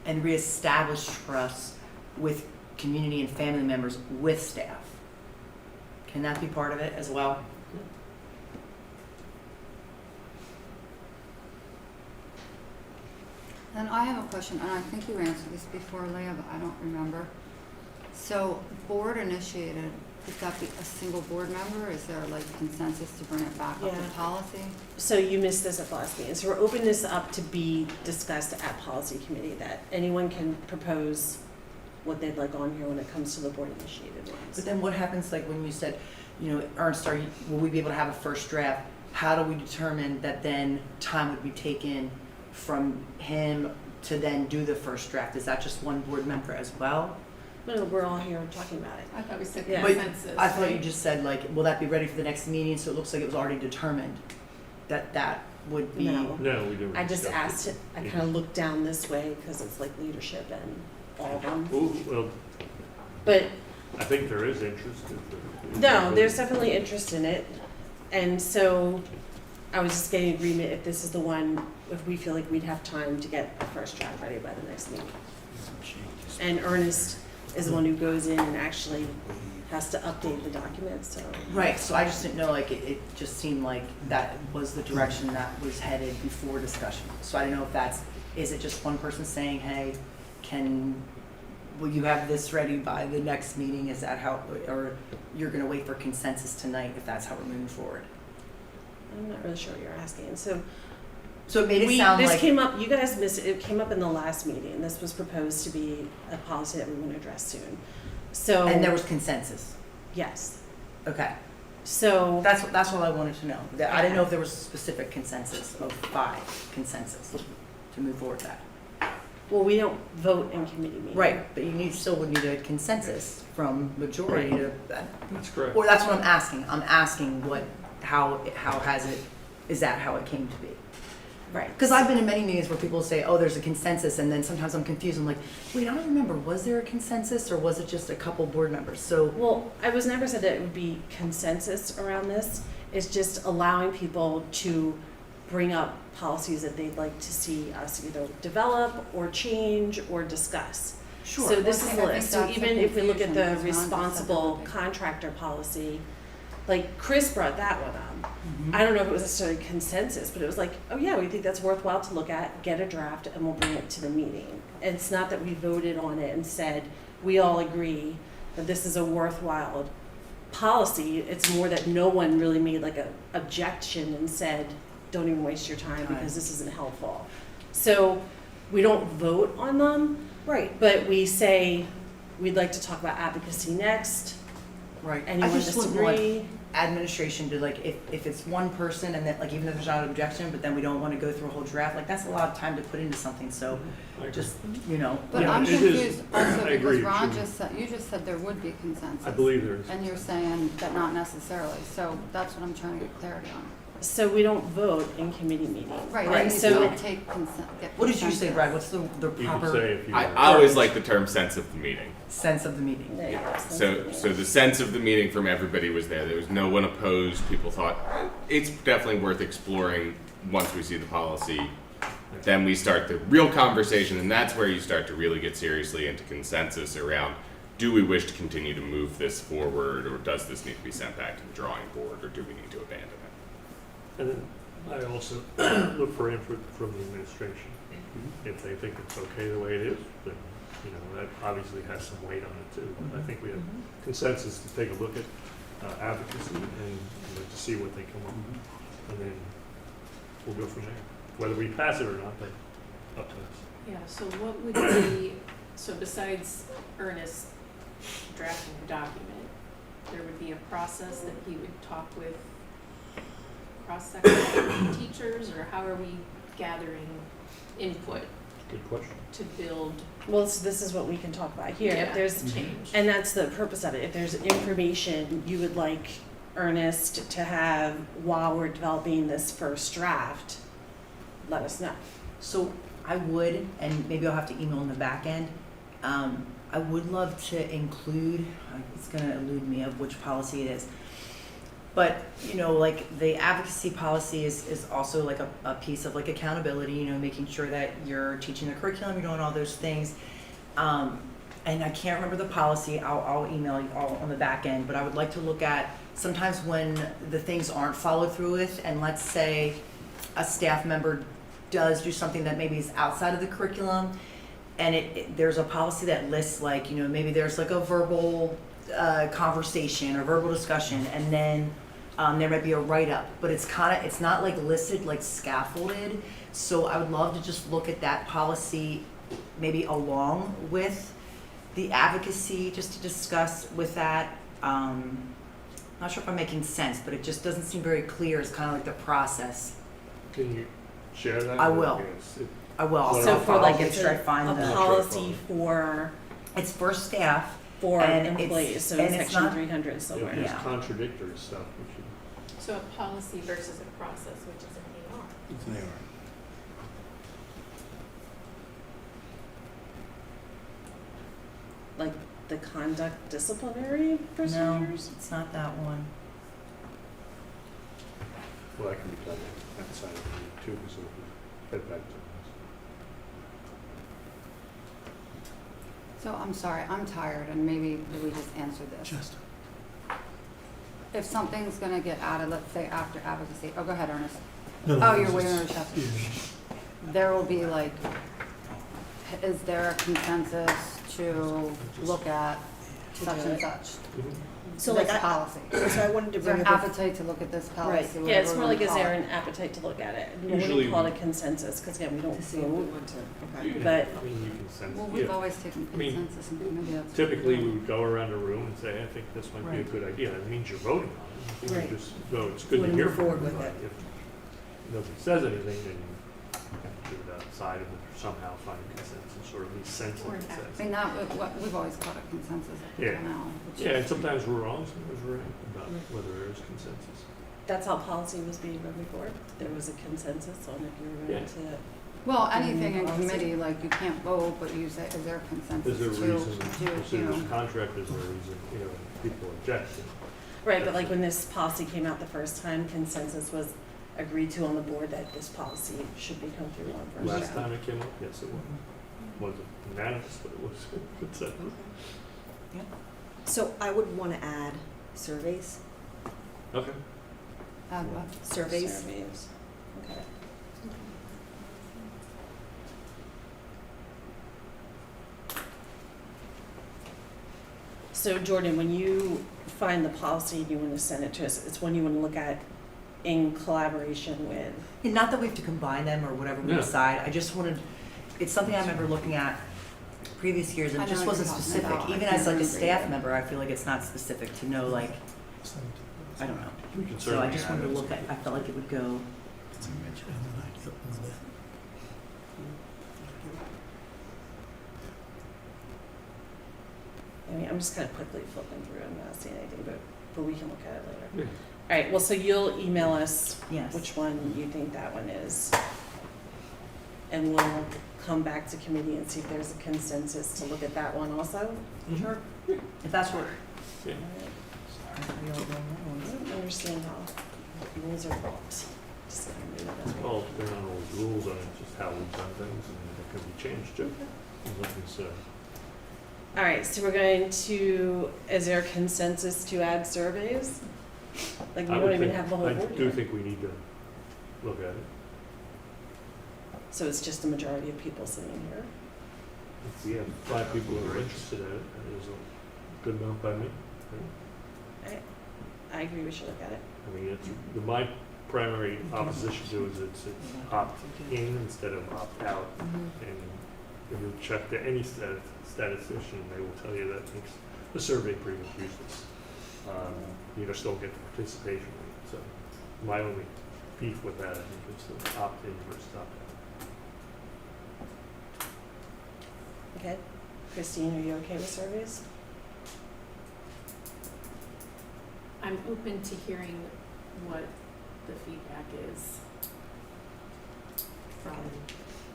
and reestablish trust with community and family members with staff? Can that be part of it as well? And I have a question, and I think you answered this before, Leah, but I don't remember. So, board initiated, would that be a single board member? Is there like consensus to bring it back up to Yeah. policy? So you missed this at the last meeting. So we're opening this up to be discussed at policy committee, that anyone can propose what they'd like on here when it comes to the board initiated But ones. then what happens, like when you said, you know, Ernst, will we be able to have a first draft? How do we determine that then time would be taken from him to then do the first draft? Is that just one board member as well? No, we're all here talking about it. I thought we said Yeah. But consensus. I thought you just said like, will that be ready for the next meeting? So it looks like it was already determined that that would be. No. No, we didn't. I just discuss asked it, I kind of looked down this way because it's like leadership and all of them. Ooh, well, But I think there is interest. no, there's definitely interest in it. And so I was just getting agreement if this is the one, if we feel like we'd have time to get the first draft ready by the next meeting. And Ernest is the one who goes in and actually has to update the document, so. Right, so I just didn't know, like, it just seemed like that was the direction that was headed before discussion. So I didn't know if that's, is it just one person saying, hey, will you have this ready by the next meeting? Is that how, or you're gonna wait for consensus tonight if that's how we're moving forward? I'm not really sure what you're asking, so. So it made it sound This like, came up, you guys missed it, it came up in the last meeting, this was proposed to be a policy that we want to address soon. So. and there was consensus. Yes, Okay, so. that's all I wanted to know. I didn't know if there was specific consensus of 5 consensus to move forward with that. Well, we don't vote in committee meetings. Right, but you still would need a consensus from majority to, That's correct. or that's what I'm asking. I'm asking how has it, is that how it came to be? Right. Because I've been in many meetings where people say, oh, there's a consensus, and then sometimes I'm confused. I'm like, wait, I don't remember, was there a consensus or was it just a couple board members? So, Well, I was never said that it would be consensus around this. It's just allowing people to bring up policies that they'd like to see us either develop or change or discuss. sure. So this is the I think list. So that's the even if we look at the confusion, is Ron just said there responsible would be. contractor policy, like Chris brought that one up. Mhm. I don't know if it was necessarily consensus, but it was like, oh yeah, we think that's worthwhile to look at, get a draft, and we'll bring it to the meeting. And it's not that we voted on it and said, we all agree that this is a worthwhile policy. It's more that no one really made like a objection and said, don't even waste your time because this isn't helpful. So we don't vote on them, Right, but we say, we'd like to talk about advocacy next. right. Anyone I just wouldn't want disagree? administration to like, if it's one person and then like, even if there's not an objection, but then we don't want to go through a whole draft, like that's a lot of time to put into something. So I agree. just, you know. But Yeah, I'm it is- confused I also agree, because it Ron should- just said, you just said there would be consensus. I believe there is. And you're saying that not necessarily, so that's what I'm trying to get clarity on. So we don't vote in committee meetings. Right, Right, and you so- don't take get What did you say, consensus. Brad? What's the You can proper say if you. I always like the term sense of the meeting. sense of the meeting? There you go. So the sense of the meeting from everybody was there. There was no one opposed. People thought it's definitely worth exploring once we see the policy. Then we start the real conversation, and that's where you start to really get seriously into consensus around, do we wish to continue to move this forward, or does this need to be sent back to the drawing board, or do we need to abandon it? And then I also look for input from the administration. If they think it's okay the way it is, then, you know, that obviously has some weight on it too. But I think we have consensus to take a look at advocacy and, you know, to see what they come up with. And then we'll go from there. Whether we pass it or not, that's up to us. Yeah, so what would be, so besides Ernest drafting the document, there would be a process that he would talk with cross-sectional teachers, or how are we gathering input Good question. to build Well, so this is what we can talk about here. If there's, change? and that's the purpose of it. If there's information you would like Ernest to have while we're developing this first draft, let us know. So I would, and maybe I'll have to email in the back end, I would love to include, it's gonna elude me of which policy it is. But, you know, like the advocacy policy is also like a piece of like accountability, you know, making sure that you're teaching the curriculum, you're doing all those things. And I can't remember the policy, I'll email you all on the back end, but I would like to look at sometimes when the things aren't followed through with, and let's say a staff member does do something that maybe is outside of the curriculum, and there's a policy that lists like, you know, maybe there's like a verbal conversation or verbal discussion, and then there might be a write-up, but it's not like listed like scaffolded. So I would love to just look at that policy maybe along with the advocacy, just to discuss with that. Not sure if I'm making sense, but it just doesn't seem very clear. It's kind of like the process. Can you share that? I will. Yes, I will. So So for I'll like get it's sure I find a the. policy for It's for staff. for And it's- employees, so and in it's section not- 300 If somewhere. there's Yeah. contradictory stuff, we should. So a policy versus a process, which is an AR. It's an AR. Like the conduct disciplinary procedures? No, it's not that one. Well, that can be done outside of the meeting too, so we'll head back to So I'm sorry, I'm tired, and maybe we just answer this. Just. If something's gonna get added, let's say after advocacy, oh, go ahead, Ernest. No, Oh, you're waiting on the chef. There will be like, is there a consensus to look at such and such? So This like, policy? so I wanted to Is there bring an up, appetite to look at this policy? Yeah, it's whatever more we like, is call there it? an appetite to look at it? We Usually wouldn't call it we- a consensus, because again, we don't to see if we vote. want to, You okay. can- But- I mean, you can sense, Well, we've yeah. always taken I mean, consensus and maybe that's. Typically, we would go around the room and say, I think this might be a Right. good idea. That means you're voting on it. You Right. just go, it's good to Wouldn't hear move from forward with everybody. If nobody says anything, then you have to do it outside of it or somehow find consensus, or at least sense Or of an I consensus. mean, that, we've always called it consensus up Yeah. until now. which Yeah, is- and sometimes we're wrong, sometimes we're right about whether there is consensus. That's how policy was being run before. There was a consensus on if you were going to. Well, anything in Policy. committee, like you can't vote, but you say, is there a consensus Is there to, a reason, if you there's know? a contract, is there a reason, you know, people object? Right, but like when this policy came out the first time, consensus was agreed to on the board that this policy should be come through on first Last draft. time it came up, yes, it was. Wasn't unanimous, but it was consensus. So I would want to add surveys, Okay. Add what? surveys. Surveys. Okay. So Jordan, when you find the policy and you want to send it to us, it's one you want to look at in collaboration with. And not that we have to combine them or whatever we Yeah. decide, I just wanted, it's something I remember looking at previous years and I it know just what wasn't you're talking specific. about. I Even can't as like a remember staff either. member, I feel like it's not specific to know like, I don't know. We can So I certainly just add wanted to it. look at, I felt like it would go, I mean, I'm just kind of quickly flipping through and not seeing anything, but we can look at it later. Yeah. All right, well, so you'll email us yes. which one you think that one is. And we'll come back to committee and see if there's a consensus to look at that one also. Sure. If that's what. Yeah. I don't understand how rules are built. Just kind of leave it that way. Well, there are no rules on it, just how we've done things, and it can be changed too. Nothing's, All right, so we're going to, is there consensus to add surveys? Like, we I don't would even think- have the whole I board do yet. think we need to look at it. So it's just a majority of people sitting here. If we have 5 people who are interested in it, that is a good amount by me. I agree we should look at it. I mean, it's, my primary opposition to it is it's opt-in instead of opt-out. And if you check to any statistician, they will tell you that makes the survey pretty much useless. You just don't get the participation rate. So my only beef with that, I think, is the opt-in versus opt-out. Okay. Christine, are you okay with surveys? I'm open to hearing what the feedback is from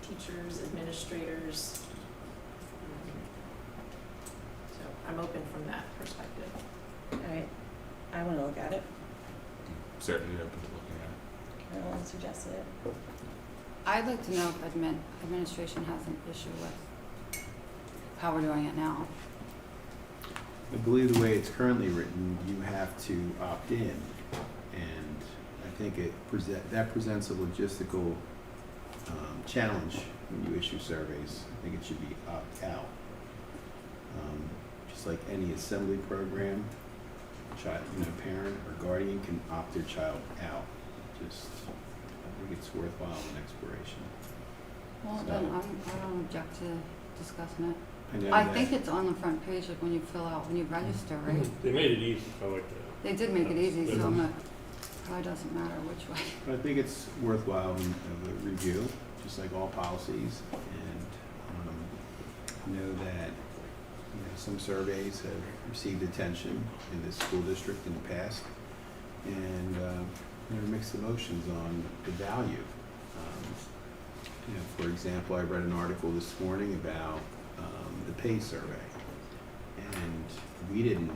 teachers, administrators. So I'm open from that perspective. All right. I want to look at it. Certainly open to looking at Carolyn suggested it. I'd like to know if administration has an issue with how we're doing it now. I believe the way it's currently written, you have to opt in, and I think that presents a logistical challenge when you issue surveys. I think it should be opt out. Just like any assembly program, parent or guardian can opt their child out. I think it's worthwhile in exploration. Well, So- then I don't object to discussing it. know I that- think it's on the front page, like when you fill out, when you register, right? They made it easy. I like that. They did make it easy, so Mhm. probably doesn't matter which way. I think it's worthwhile of a review, just like all policies, and know that some surveys have received attention in this school district in the past, and there are mixed emotions on the value. For example, I read an article this morning about the pay survey, and we didn't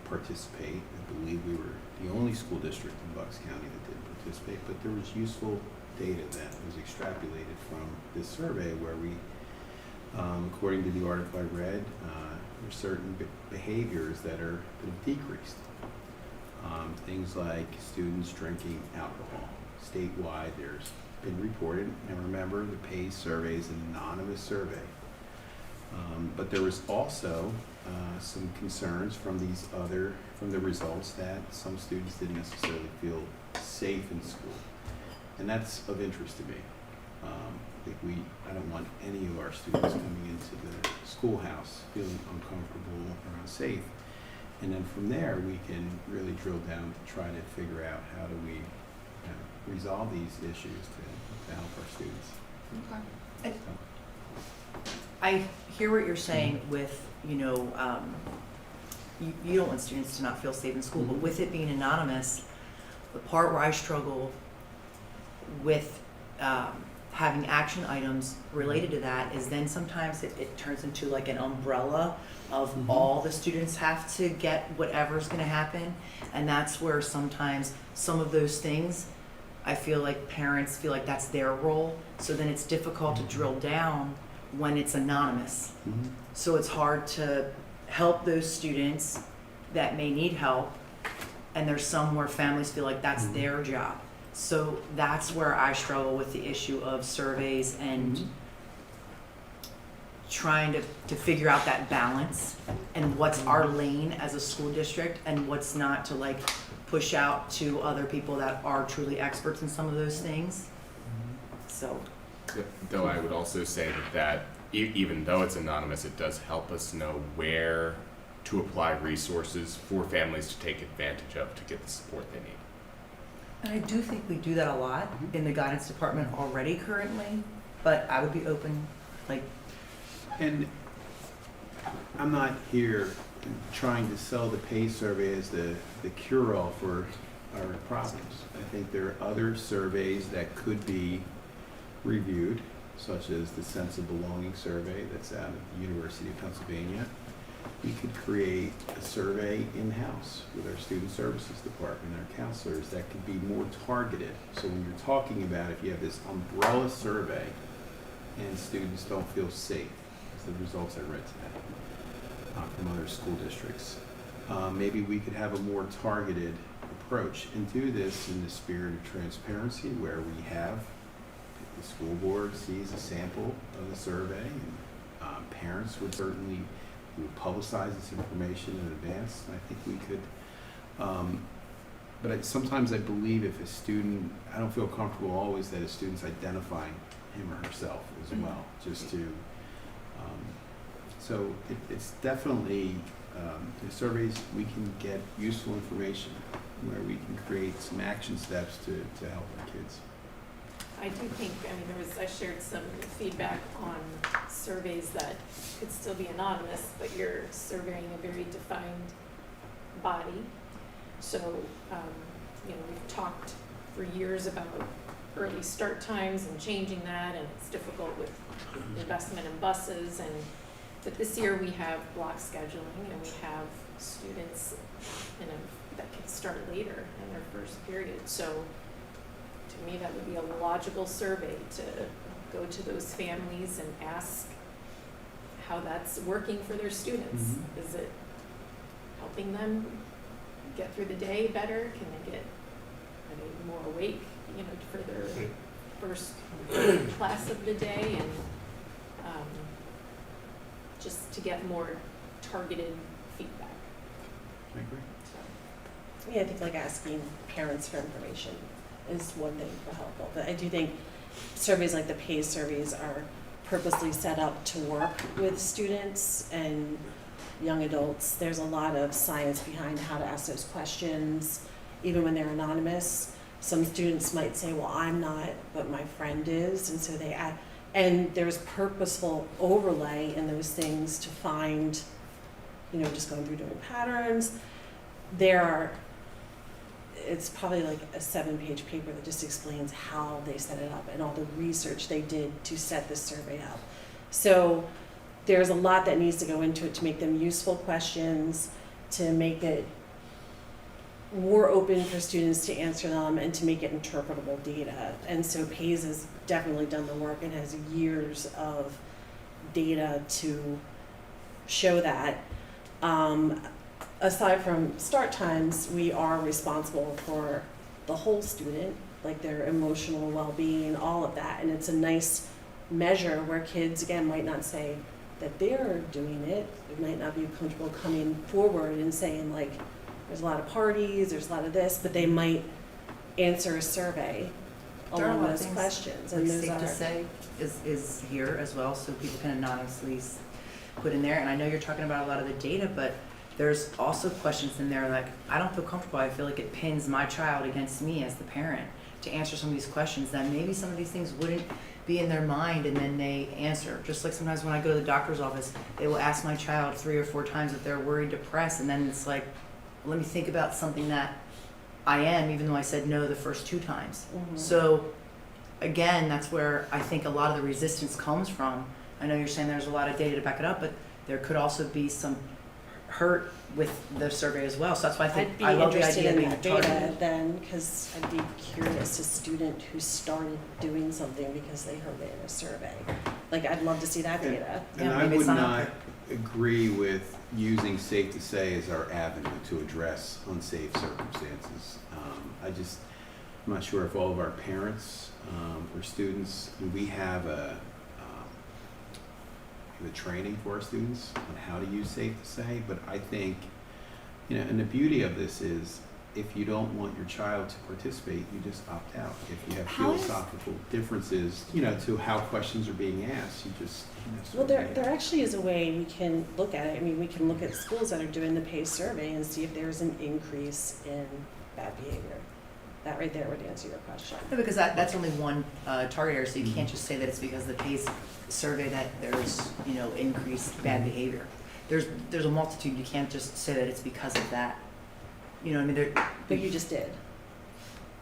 participate. I believe we were the only school district in Bucks County that didn't participate, but there was useful data that was extrapolated from this survey where we, according to the article I read, there are certain behaviors that have decreased. Things like students drinking alcohol. Statewide, there's been reported, and remember, the PACE survey is an anonymous survey. But there was also some concerns from the results that some students didn't necessarily feel safe in school. And that's of interest to me. I don't want any of our students coming into the schoolhouse feeling uncomfortable or unsafe. And then from there, we can really drill down to try to figure out how do we resolve these issues to help our students. Okay. I hear what you're saying with, you don't want students to not feel safe in school, but with it being anonymous, the part where I struggle with having action items related to that is then sometimes it turns into like an umbrella of all the students have to get whatever's going to happen, and that's where sometimes some of those things I feel like parents feel like that's their role, so then it's difficult to drill down when it's anonymous. So it's hard to help those students that may need help, and there's some where families feel like that's their job. So that's where I struggle with the issue of surveys and trying to figure out that balance and what's our lane as a school district and what's not, to like push out to other people that are truly experts in some of those things. So Though I would also say that even though it's anonymous, it does help us know where to apply resources for families to take advantage of to get the support they need. And I do think we do that a lot in the guidance department already currently, but I would be open, And I'm not here trying to sell the PACE survey as the cure-all for our problems. I think there are other surveys that could be reviewed, such as the Sense of Belonging survey that's out of the University of Pennsylvania. We could create a survey in-house with our student services department, our counselors, that could be more targeted. So when you're talking about if you have this umbrella survey and students don't feel safe, as the results I read today from other school districts, maybe we could have a more targeted approach and do this in the spirit of transparency, where we have the school board sees a sample of the survey, and parents would certainly publicize this information in advance. I think we could, but sometimes I believe if a student, I don't feel comfortable always that a student's identifying him or herself as well, just to, so it's definitely, the surveys, we can get useful information where we can create some action steps to help our kids. I do think, I mean, I shared some feedback on surveys that could still be anonymous, but you're surveying a very defined body. So, we've talked for years about early start times and changing that, and it's difficult with investment in buses, but this year we have block scheduling and we have students, that can start later in their first period. So to me, that would be a logical survey to go to those families and ask how that's working for their students. Mm-hmm. Is it helping them get through the day better? Are they more awake, for their first class of the day? And just to get more targeted feedback. I agree. Yeah, I think like asking parents for information is one thing for helpful, but I do think surveys like the PACE surveys are purposely set up to work with students and young adults. There's a lot of science behind how to ask those questions, even when they're anonymous. Some students might say, well, I'm not, but my friend is, and so they add, and there's purposeful overlay in those things to find, just going through different patterns. It's probably like a 7-page paper that just explains how they set it up and all the research they did to set this survey up. So there's a lot that needs to go into it to make them useful questions, to make it more open for students to answer them, and to make it interpretable data. And so PACE has definitely done the work and has years of data to show that. Aside from start times, we are responsible for the whole student, like their emotional well-being, all of that. And it's a nice measure where kids, again, might not say that they're doing it. They might not be comfortable coming forward and saying, like, there's a lot of parties, there's a lot of this, but they might answer a survey There are a along lot of those things, questions. like And those Safe to are, Say is here as well, so people can anonymously put in there. And I know you're talking about a lot of the data, but there's also questions in there like, I don't feel comfortable, I feel like it pins my child against me as the parent to answer some of these questions that maybe some of these things wouldn't be in their mind, and then they answer. Just like sometimes when I go to the doctor's office, they will ask my child 3 or 4 times if they're worried, depressed, and then it's like, let me think about something that I am, even though I said no the first 2 times. Mhm. So again, that's where I think a lot of the resistance comes from. I know you're saying there's a lot of data to back it up, but there could also be some hurt with the survey as well. So that's why I think I'd be I love the interested idea of in being that data targeted. then, because I'd be curious, a student who started doing something because they heard it in a survey. Like, I'd love to see that data. And Yeah, I maybe would it's not not up agree with using Safe to Say as our avenue to address unsafe circumstances. I'm not sure if all of our parents or students, we have the training for our students on how to use Safe to Say, but I think, and the beauty of this is, if you don't want your child to participate, you just opt out. If you have How is- philosophical differences, to how questions are being asked, you just, Well, there actually is a way we can look at it. I mean, we can look at schools that are doing the PACE survey and see if there's an increase in bad behavior. That right there would answer your question. No, because that's only one target area, so you can't just say that it's because of the PACE survey that there's, increased bad behavior. There's a multitude, you can't just say that it's because of that. But you just did.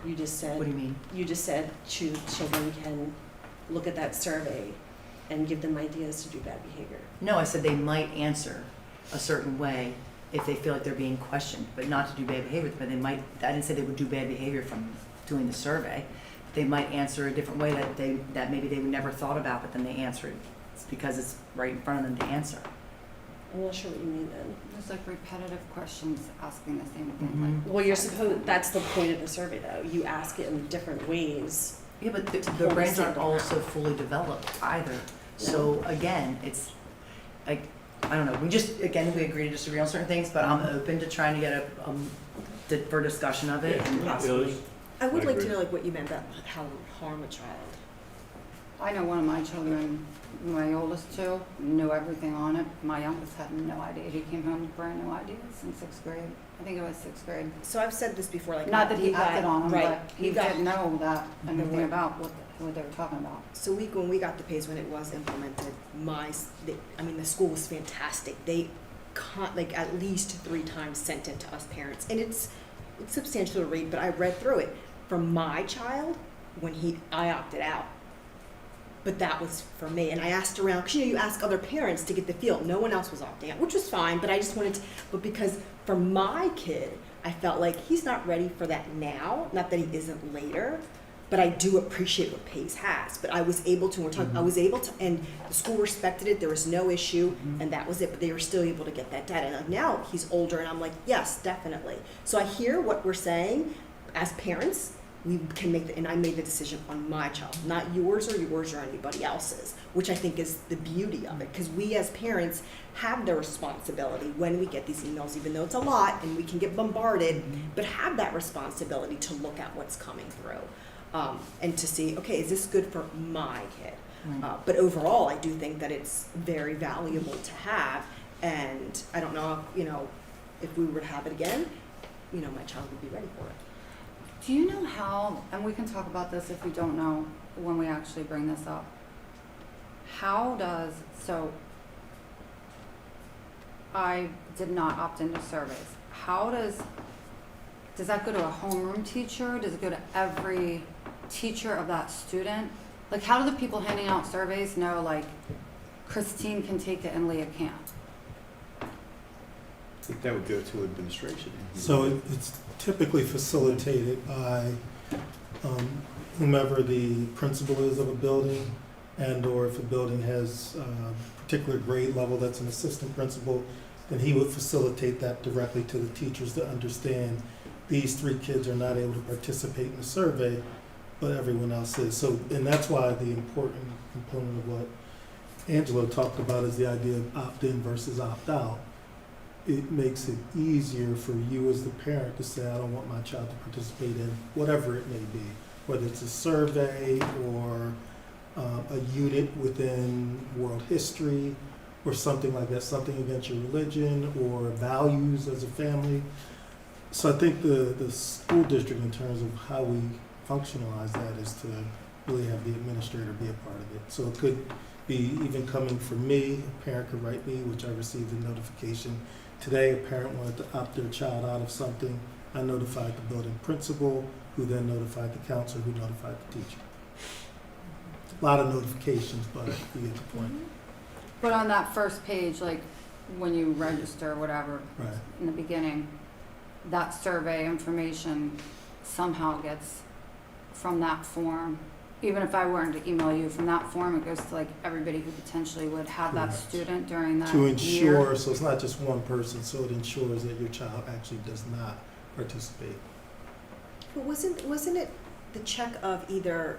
You just said. What do you mean? You just said children can look at that survey and give them ideas to do bad behavior. No, I said they might answer a certain way if they feel like they're being questioned, but not to do bad behavior. But they might, I didn't say they would do bad behavior from doing the survey. They might answer a different way that maybe they never thought about, but then they answer it. It's because it's right in front of them to answer. I'm not sure what you mean then. There's like repetitive questions asking the same thing, like. Well, you're supposed, that's the point of the survey though. You ask it in different ways. Yeah, but To the pull brains the aren't sample also out. fully developed either. So again, it's like, I don't know, we agree to disagree on certain things, but I'm open to trying to get for discussion of it and Yeah, possibly. there's- I would I like to agree. know like what you meant about how it would harm a child. I know one of my children, my oldest two, knew everything on it. My youngest had no idea. He came home with brand new ideas in 6th grade. I think it was 6th grade. So I've said this before, like Not that he we got- acted on them, right, but he we got- didn't know that anything Right. about what they were talking about. So when we got the PACE, when it was implemented, the school was fantastic. They like at least 3 times sent it to us parents, and it's substantial to read. But I read through it. For my child, I opted out, but that was for me. And I asked around, because you ask other parents to get the feel. No one else was opting out, which was fine. But I just wanted to. But because for my kid, I felt like he's not ready for that now. Not that he isn't later. But I do appreciate what PACE has. But I was able to, I was able to, and the school respected it. There was no issue, and that was it. But they were still able to get that data. And now he's older, and I'm like, yes, definitely. So I hear what we're saying. As parents, we can and I made the decision on my child, not yours or anybody else's, which I think is the beauty of it. Because we as parents have the responsibility when we get these emails, even though it's a lot and we can get bombarded, but have that responsibility to look at what's coming through. And to see, okay, is this good for my kid? But overall, I do think that it's very valuable to have, and I don't know, if we were to have it again, my child would be ready for it. Do you know how, and we can talk about this if you don't know when we actually bring this up, so I did not opt into surveys. Does that go to a homeroom teacher? Does it go to every teacher of that student? Like, how do the people handing out surveys know, like, Christine can take it and Leah can't? I think that would go to administration. So it's typically facilitated by whomever the principal is of a building, and/or if a building has a particular grade level that's an assistant principal, then he would facilitate that directly to the teachers to understand these 3 kids are not able to participate in the survey, but everyone else is. So, and that's why the important component of what Angelo talked about is the idea of opt-in versus opt-out. It makes it easier for you as the parent to say, I don't want my child to participate in whatever it may be, whether it's a survey or a unit within world history or something like that, something against your religion or values as a family. So I think the school district, in terms of how we functionalize that, is to really have the administrator be a part of it. So it could be even coming from me, a parent could write me, which I received a notification. Today, a parent wanted to opt their child out of something. I notified the building principal, who then notified the counselor, who notified the teacher. A lot of notifications, but you get the point. But on that first page, like, when you register or whatever, Right. in the beginning, that survey information somehow gets from that form. Even if I weren't to email you from that form, it goes to like everybody who potentially would have that Correct. student during that To year. ensure, so it's not just one person, so it ensures that your child actually does not participate. But wasn't it the check of either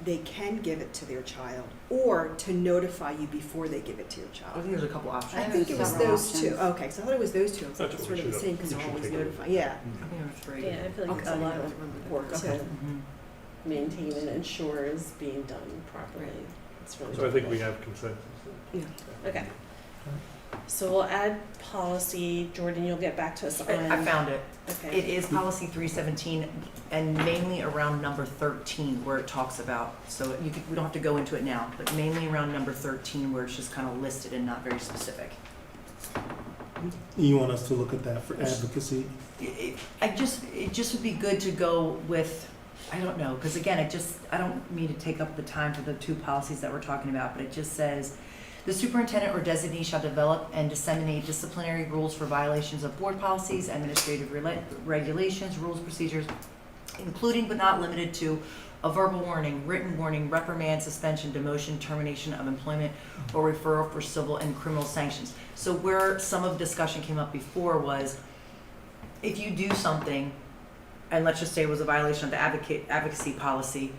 they can give it to their child or to notify you before they give it to your I child? think there's a couple options. I think think there's it was several those two. options. Okay, so I thought it was those two. It's That's what sort we of the should- same because we they're should always take a look. notified. Yeah. I think there was 3. Yeah, I feel like Okay. a lot I don't of remember the work numbers. to Okay. maintain and ensure is being done properly. Right. It's really So I think we difficult. have consensus. Yeah. Okay. So we'll add policy. Jordan, you'll get back to us on. I found it. Okay. It is policy 317, and mainly around number 13 where it talks about, so we don't have to go into it now, but mainly around number 13 where it's just kind of listed and not very specific. You want us to look at that for advocacy? It just would be good to go with, I don't know, because again, I don't mean to take up the time for the 2 policies that we're talking about, but it just says, the superintendent or designee shall develop and disseminate disciplinary rules for violations of board policies, administrative regulations, rules, procedures, including but not limited to a verbal warning, written warning, reprimand, suspension, demotion, termination of employment, or referral for civil and criminal sanctions. So where some of the discussion came up before was, if you do something, and let's just say it was a violation of the advocacy policy,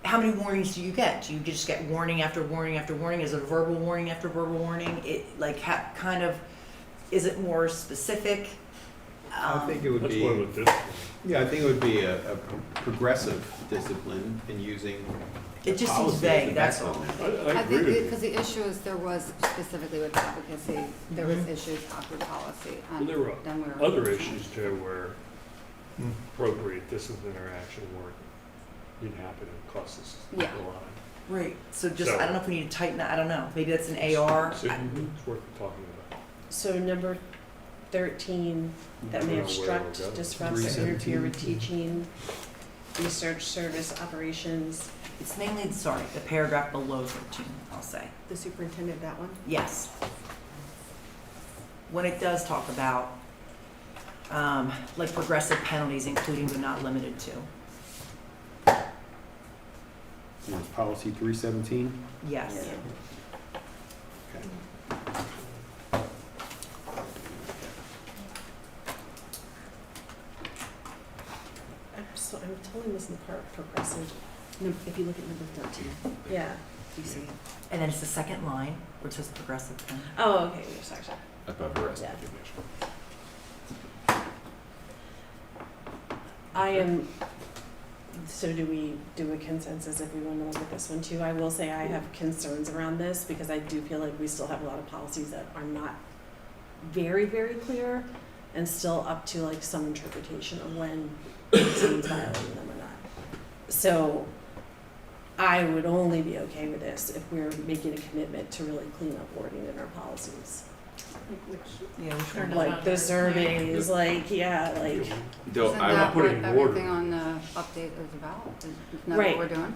how many warnings do you get? Do you just get warning after warning after warning? Is it a verbal warning after verbal warning? It like kind of, is it more specific? I think it would That's be, one with this. yeah, I think it would be a progressive discipline in using It just seems policy as vague, the that's backbone. all. I I agree think, with you. because the issue is there was specifically with advocacy, there was issues after policy. Well, And there were then we were. other issues too where appropriate disciplinary action didn't happen and cost us a Yeah. lot. Right, so just, So- I don't know if we need to tighten that, I don't know, maybe that's an AR. It's worth talking about. So number 13, that may I don't know where obstruct, it'll go. disrupt, or interfere with teaching, research, service, operations. It's mainly, sorry, the paragraph below 13, I'll say. The superintendent, that one? Yes. When it does talk about, like progressive penalties, including but not limited to. And it's policy 317. Yes. Okay. I'm totally missing the part progressive. If you look at number 13, Yeah. you see it. And then it's the second line, which says progressive penalty. Oh, okay, sorry. Above arrest Yeah. recognition. I am, so do we do a consensus if we want to look at this one too? I will say I have concerns around this because I do feel like we still have a lot of policies that are not very, very clear and still up to like some interpretation of when someone's violating them or not. So I would only be okay with this if we're making a commitment to really clean up wording in our policies. Yeah, which Or one? not. Like the surveys, like, yeah, like, Though Isn't I that put what it in order. everything on the update is about? Isn't that Right. what we're doing?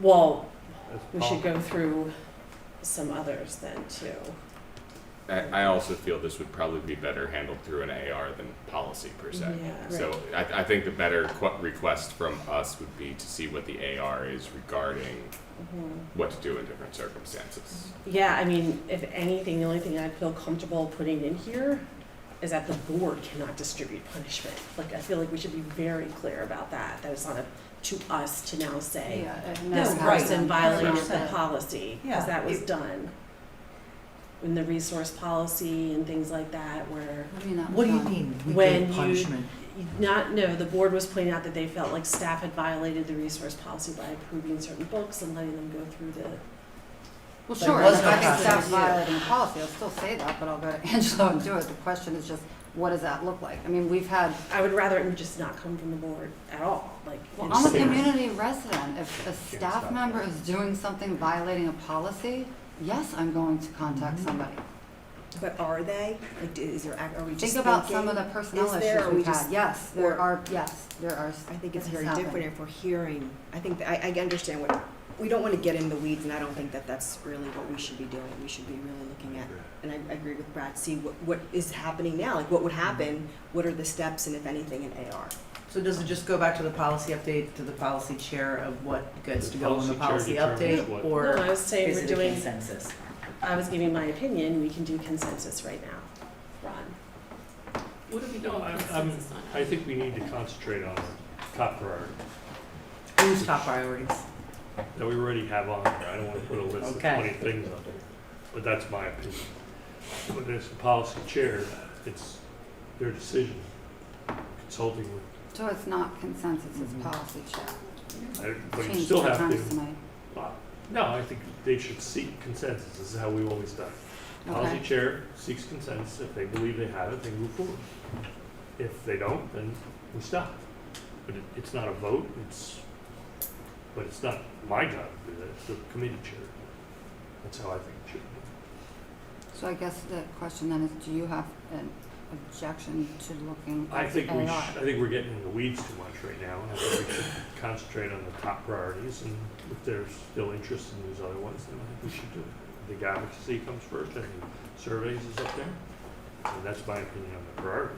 well, That's we should policy. go through some others then too. I also feel this would probably be better handled through an AR than policy per se. Yeah. So I think the better request from us would be to see what the AR is regarding what to do in different circumstances. Yeah, I mean, if anything, the only thing I'd feel comfortable putting in here is that the board cannot distribute punishment. Like, I feel like we should be very clear about that, that it's not up to us to now say, Yeah, it this never right. person happened. violated the 100%. policy, Yeah, because that was it- done. In the resource policy and things like that, where I mean, that was What do you done. mean, we When give you- punishment? the board was pointing out that they felt like staff had violated the resource policy by approving certain books and letting them go through the, Well, But sure, it was if no I think process. staff's violating the policy, I'll still say that, but I'll go to Angelo and do it. The question is just, what does that look like? I mean, we've had, I would rather it just not come from the board at all, like. well, it's I'm a just- community resident. If a staff stop member that. is doing something violating a policy, yes, I'm going to contact somebody. But are they? Like, is there, are we just Think about some of the thinking? personnel Is there, issues or we we've just- had. Yes, or- there are, I think it's it has very happened. different if we're hearing, I think, I understand what, we don't want to get in the weeds, and I don't think that that's really what we should be doing. We should be really looking at, and I agree with Brad, see what is happening now, like what would happen, what are the steps, and if anything, in AR. So does it just go back to the policy update, to the policy chair of what gets The to go in the policy policy chair determines update? what- No, Or I was saying is we're it a doing, consensus? I was giving my opinion, we can do consensus right now. Ron? What are we No, doing consensus on? I think we need to concentrate on top priority Who's top priorities? that we already have on there. I don't want to put a list of Okay. 20 things on there, but that's my opinion. When it's the policy chair, it's their decision, consulting with, So it's not consensus, it's policy chair. but you Changed still four have times to. tonight. No, I think they should seek consensus. This is how we've always done it. Policy Okay. chair seeks consensus. If they believe they have it, they move forward. If they don't, then we stop. But it's not a vote, but it's not my job to do that, it's the committee chair. That's how I think it should be. So I guess the question then is, do you have an objection to looking I at think the AR? I think we're getting in the weeds too much right now, and I think we should concentrate on the top priorities, and if there's still interest in these other ones, then I think we should do it. I think advocacy comes first, and surveys is up there, and that's my opinion on the priority.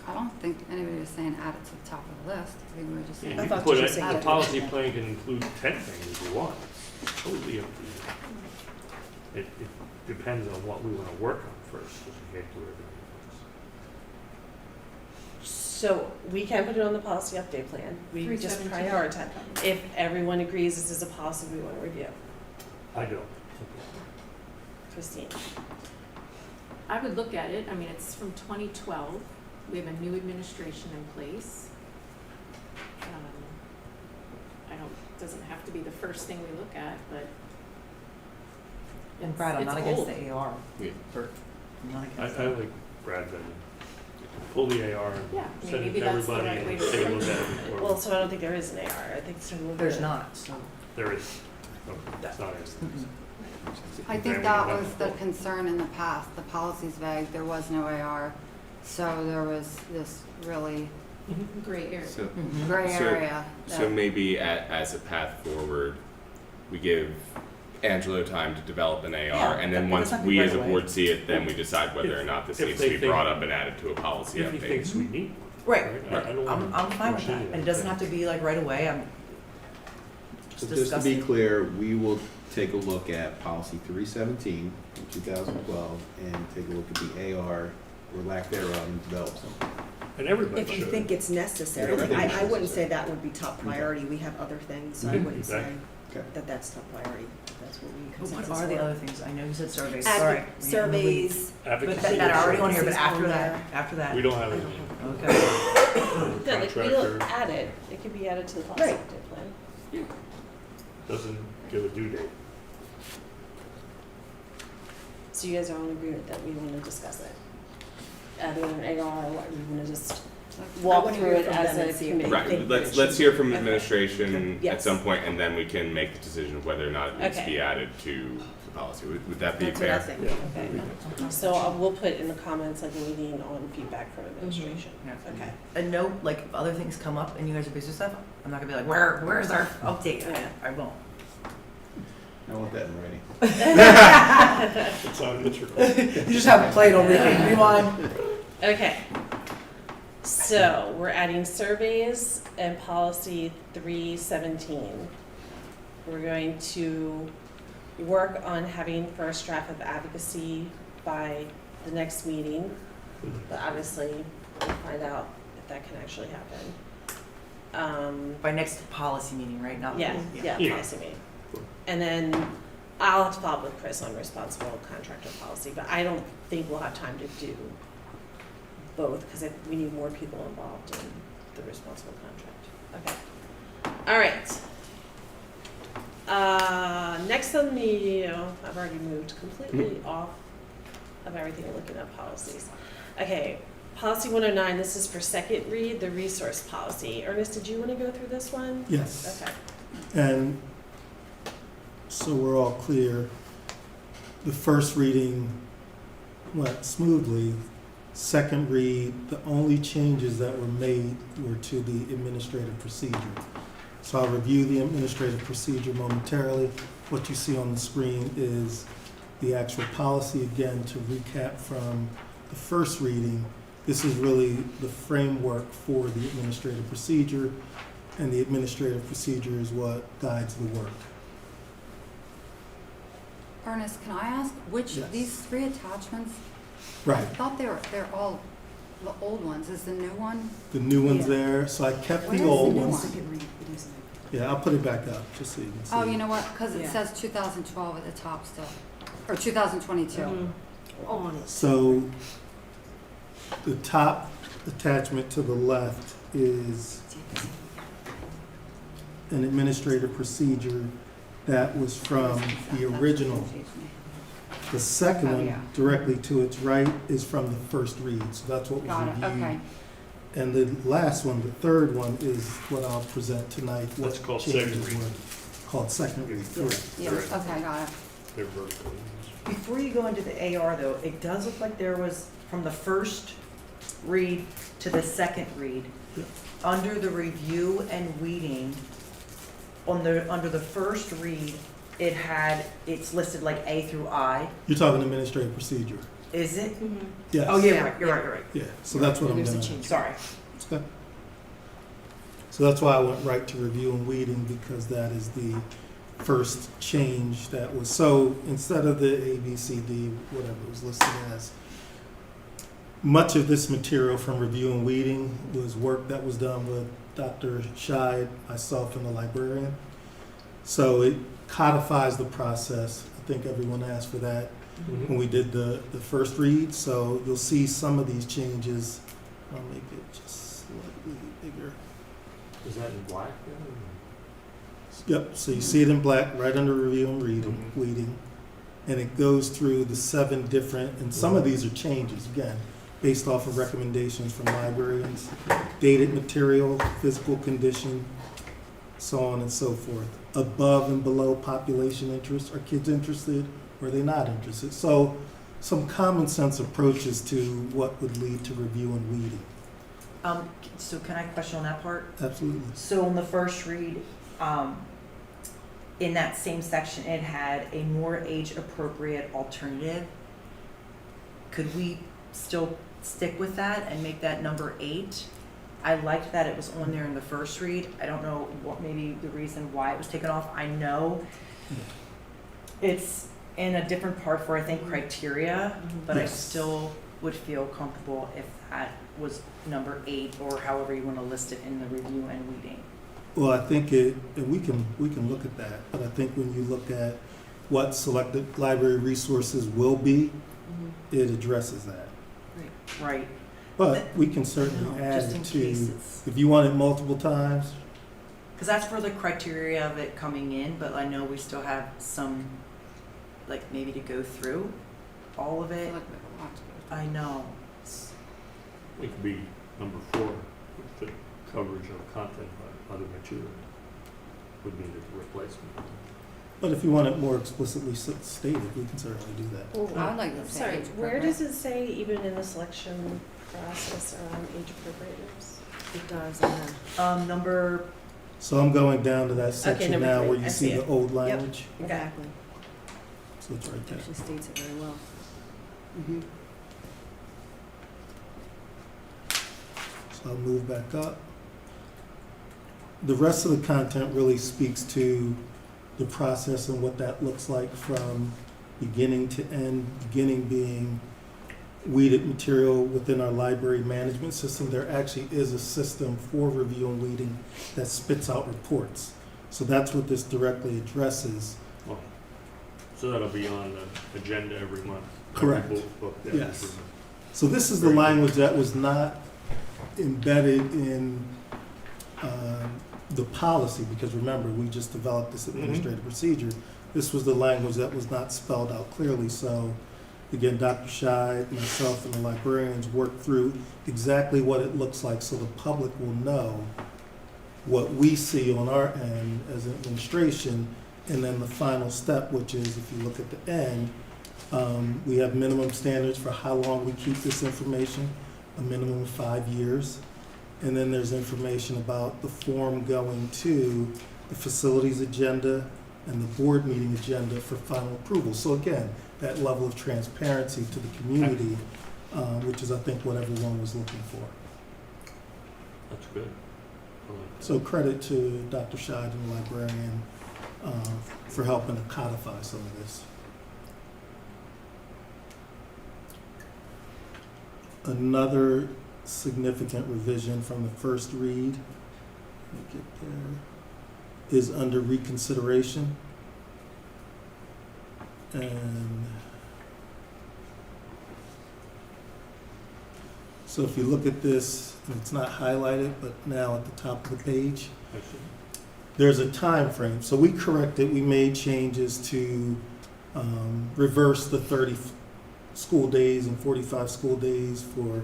I don't think anybody was saying add it to the top of the list. I think we were just saying. You I can thought put you were it, saying the it. policy plan can include 10 things if you want. It's totally up to you. It depends on what we want to work on first, because we can't do everything at once. So we can put it on the policy update plan. We just 317. prioritize. If everyone agrees this is a policy we want to review. I don't. Christine? I would look at it, I mean, it's from 2012, we have a new administration in place. Doesn't have to be the first thing we look at, but And Brad, I'm it's not against old. the AR. Yeah. I'm not against I it. like Brad's idea. Pull the AR and Yeah, send it maybe to that's the everybody right way and to take a do look it. at it before. Well, so I don't think there is an AR. I think so. There's not, so. There is. Okay, it's not as. I Then think we that don't have was to the vote. concern in the past. The policy's vague, there was no AR. So there was this really Gray area. So, gray So- area. so maybe as a path forward, we give Angelo time to develop an AR, Yeah, and then that once doesn't have to we be as right a away. board see it, then we decide whether or not this If needs they to be think- brought up and added to a policy If he update. thinks we need one. Right, I don't I'm wanna fine with push that, anything. and it doesn't have to be like right away, I'm So just just to be discussing. clear, we will take a look at policy 317 in 2012 and take a look at the AR or lack thereof and develop something. And everybody If you should. think it's necessary, Yeah, I think I it's wouldn't necessary. say that would be top priority, we have other things, so I Mhm. wouldn't say Exactly. Okay. that that's top priority, if that's what we But consensus what are the for. other things? I know you said surveys, Advo- sorry. Surveys, But Advocacy. that are already on here, but Advocacy's after on that, there. after that. We don't have I any. don't Okay. Good, like, we Contractor. don't add it. It could be added to the policy Right. update plan. Doesn't give a due date. So you guys are all in agreement that we want to discuss it? Adding an AR, or what, we want to just walk wanna through hear it from as them and a see if committee? they Right, think let's that it let's should- hear from Okay. administration at Yes. some point, and then we can make the decision of whether or not it needs to Okay. be added to the policy. Would that be That's what I fair? think. Okay, so we'll put in the comments like a meeting on feedback from administration. Yeah. Okay. A note, like, if other things come up and you guys are busy with stuff, I'm not gonna be like, where's our update? Yeah. I won't. I want that in writing. It's on its record. You just have it played on repeat, rewind. Okay. So we're adding surveys and policy 317. We're going to work on having first draft of advocacy by the next meeting, but obviously we'll find out if that can actually happen. By next policy meeting, right? Not. Yeah, yeah, Yeah. policy meeting. And then I'll have to follow up with Chris on responsible contractor policy, but I don't think we'll have time to do both, because we need more people involved in the responsible contract. Okay. All right. Next on the, I've already moved completely off of everything and looking at policies. Okay, policy 109, this is for second read, the resource policy. Ernest, did you want to go through this one? Yes. Okay. And so we're all clear, the first reading went smoothly. Second read, the only changes that were made were to the administrative procedure. So I'll review the administrative procedure momentarily. What you see on the screen is the actual policy. Again, to recap from the first reading, this is really the framework for the administrative procedure, and the administrative procedure is what guides the work. Ernest, can I ask which, Yes. these 3 attachments, I Right, thought they're all the old ones. Is the new one? the new one's Yeah. there, so I kept Where the is old the new ones. one? Yeah, I'll put it back up, just so you can see. Oh, you know what? Because it Yeah. says 2012 at the top still, or 2022. Mhm. On it. So, the top attachment to the left is an administrative procedure that was from the original. The second Oh, one, yeah. directly to its right, is from the first read, so that's what was Got it, reviewed. okay. And the last one, the third one, is what I'll present tonight. what That's called changes second read. were. Called second read, correct. Yeah, Correct. okay, got it. They're vertical. Before you go into the AR though, it does look like there was, from the first read to the second read, Yeah. under the review and weeding, under the first read, it's listed like A through I. You're talking administrative procedure. Is it? Yes. Oh, yeah, you're right. Yeah, so that's what I'm There's a doing. change. Sorry. It's good. So that's why I went right to review and weeding, because that is the first change that was, so instead of the A, B, C, D, whatever it was listed as, much of this material from review and weeding was work that was done with Dr. Scheid, myself, and the librarian. So it codifies the process. I think everyone asked for that when we did the first read. So you'll see some of these changes. I'll make it just slightly bigger. Is that in black then? Yep, so you see it in black right under review and reading, weeding. And it goes through the 7 different, and some of these are changes, again, based off of recommendations from librarians, dated material, physical condition, so on and so forth. Above and below population interest, are kids interested or are they not interested? So some common sense approaches to what would lead to review and weeding. So can I question on that part? Absolutely. So in the first read, in that same section, it had a more age-appropriate alternative. Could we still stick with that and make that number 8? I liked that it was on there in the first read. I don't know what maybe the reason why it was taken off. I know it's in a different part for, I think, criteria, but I Yes. still would feel comfortable if that was number 8 or however you want to list it in the review and weeding. Well, I think it, and we can look at that, but I think when you look at what selected library resources will be, it addresses that. Right. But we can certainly No, add just in it case to, it's, if you want it multiple times, because that's for the criteria of it coming in, but I know we still have some, like maybe to go through all of I it. feel like we have a lot to go I know. It could be number 4, with the coverage of content by other material would be the replacement. but if you want it more explicitly stated, we can certainly do that. through. I would like to say Sorry, age where appropriate. does it say even in the selection process around age appropriateness? It does, on the, Number, So I'm going down to that section number now 3, where I you see see the it. old language. exactly. So it's right there. Actually states it very well. So I'll move back up. The rest of the content really speaks to the process and what that looks like from beginning to end, beginning being weeded material within our library management system. There actually is a system for review and weeding that spits out reports. So that's what this directly addresses. Well, so that'll be on the agenda every month. Correct. Every book that Yes. is- So this is the language that was not embedded in the policy, because remember, we just developed this administrative procedure. This was the language that was not spelled out clearly. So again, Dr. Scheid, myself, and the librarians worked through exactly what it looks like so the public will know what we see on our end as an administration. And then the final step, which is, if you look at the end, we have minimum standards for how long we keep this information, a minimum of 5 years. And then there's information about the form going to the facilities agenda and the board meeting agenda for final approval. So again, that level of transparency to the community, which is, I think, what everyone was looking for. That's good. I like that. So credit to Dr. Scheid and the librarian for helping to codify some of this. Another significant revision from the first read, let me get there, is under reconsideration. And so if you look at this, and it's not highlighted, but now at the top of the page, I see. there's a time frame. So we corrected, we made changes to reverse the 30 school days and 45 school days for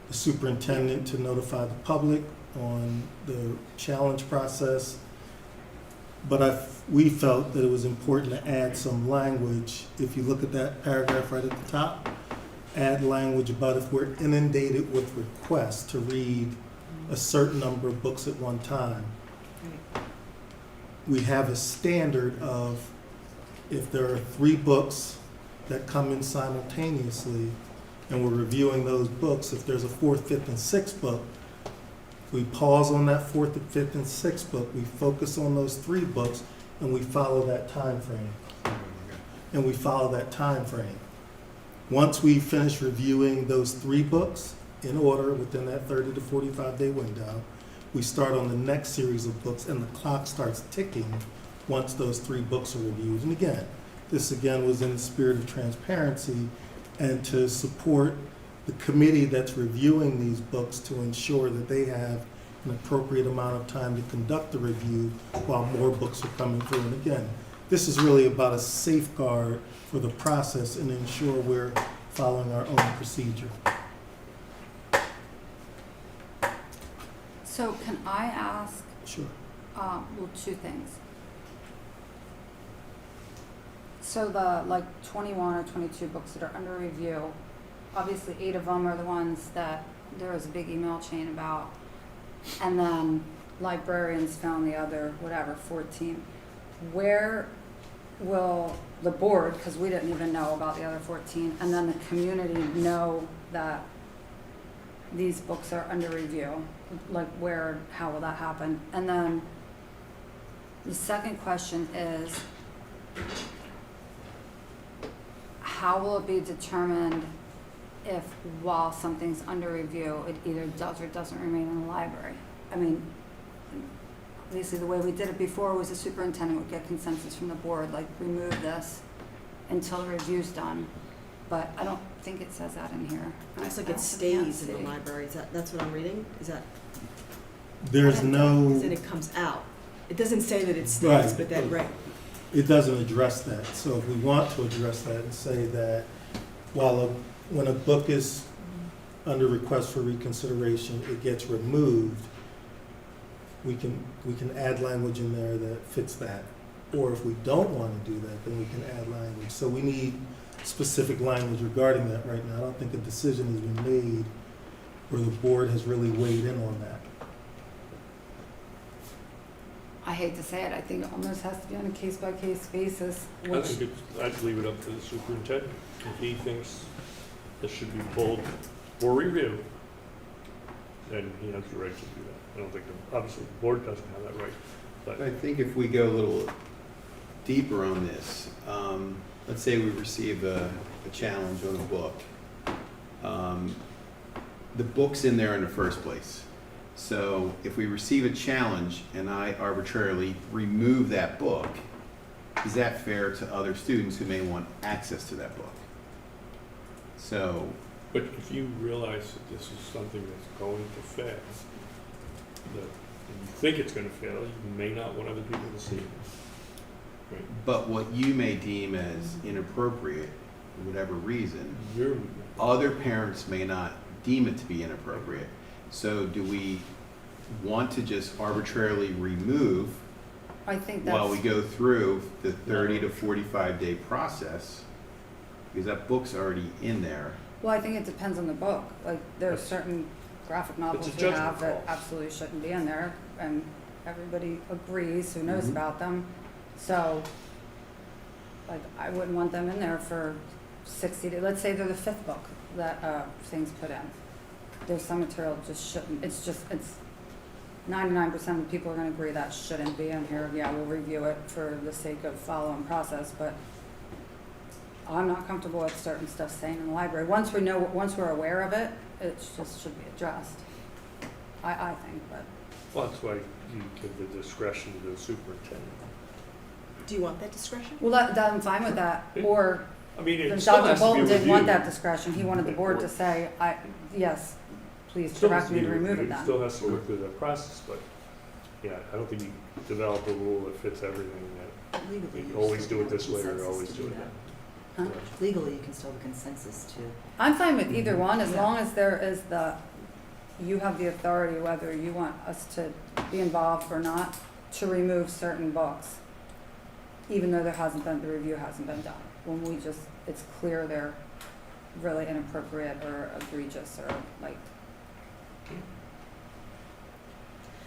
the superintendent to notify the public on the challenge process. But we felt that it was important to add some language. If you look at that paragraph right at the top, add language about if we're inundated with requests to read a certain number of books at one time. We have a standard of if there are 3 books that come in simultaneously, and we're reviewing those books, if there's a fourth, fifth, and sixth book, we pause on that fourth, fifth, and sixth book, we focus on those 3 books, and we follow that time frame. And we follow that time frame. Once we finish reviewing those 3 books in order within that 30 to 45-day window, we start on the next series of books, and the clock starts ticking once those 3 books are reviewed. And again, this again was in the spirit of transparency and to support the committee that's reviewing these books to ensure that they have an appropriate amount of time to conduct the review while more books are coming through. And again, this is really about a safeguard for the process and ensure we're following our own procedure. So can I ask, Sure. well, 2 things. So the 21 or 22 books that are under review, obviously 8 of them are the ones that there was a big email chain about, and then librarians found the other, 14. Where will the board, because we didn't even know about the other 14, and then the community know that these books are under review? How will that happen? And then the second question is, how will it be determined if while something's under review, it either does or doesn't remain in the library? I mean, obviously the way we did it before was the superintendent would get consensus from the board, remove this until the review's done. But I don't think it says that in here. Looks like I it don't stays in see. the library. That's what I'm reading? Is that? There's no, And it comes out. It doesn't say that it stays, Right. but that, right. it doesn't address that. So if we want to address that and say that when a book is under request for reconsideration, it gets removed, we can add language in there that fits that. Or if we don't want to do that, then we can add language. So we need specific language regarding that right now. I don't think a decision has been made where the board has really weighed in on that. I hate to say it, I think it almost has to be on a case-by-case basis, I think I'd leave it up to the superintendent. If he thinks this should be pulled for review, then he has the right to do that. I don't think, obviously, the board doesn't have that right, but I think if we go a little deeper on this, let's say we receive a challenge on a book. The book's in there in the first place. So if we receive a challenge and I arbitrarily remove that book, is that fair to other students who may want access to that book? So, but if you realize that this is something that's going to fail, that you think it's going to fail, you may not want other people to see it. Right? but what you may deem as inappropriate, for whatever reason, You're, other parents may not deem it to be inappropriate. So do we want to just arbitrarily remove I think while we that's, go through the 30 to 45-day process? Because that book's already in there. well, I think it depends on the book. There are That's- certain graphic novels it's a we judgment have that call. absolutely shouldn't be in there, and everybody agrees who knows Mhm. about them. So, I wouldn't want them in there for 60 days. Let's say they're the 5th book that things put in. There's some material just shouldn't, it's 99% of people are gonna agree that shouldn't be in here. Yeah, we'll review it for the sake of following process, but I'm not comfortable with certain stuff staying in the library. Once we're aware of it, it just should be addressed. I think, but. well, that's why you give the discretion to the superintendent. Do you want that discretion? Well, I'm fine with that, or I mean, it if still Dr. has to be Bolton didn't want that reviewed. discretion, he wanted the board to say, yes, please Still has direct me to remove it reviewed. then. Still has to go through that process, but, yeah, I don't think you develop a rule that fits everything, that Legally, you you always still do it have this way or consensus always to do do it that. that. Huh? Legally, you can still have consensus to. I'm fine with either one, as Yeah. long as there is you have the authority, whether you want us to be involved or not, to remove certain books, even though the review hasn't been done. When it's clear they're really inappropriate or egregious or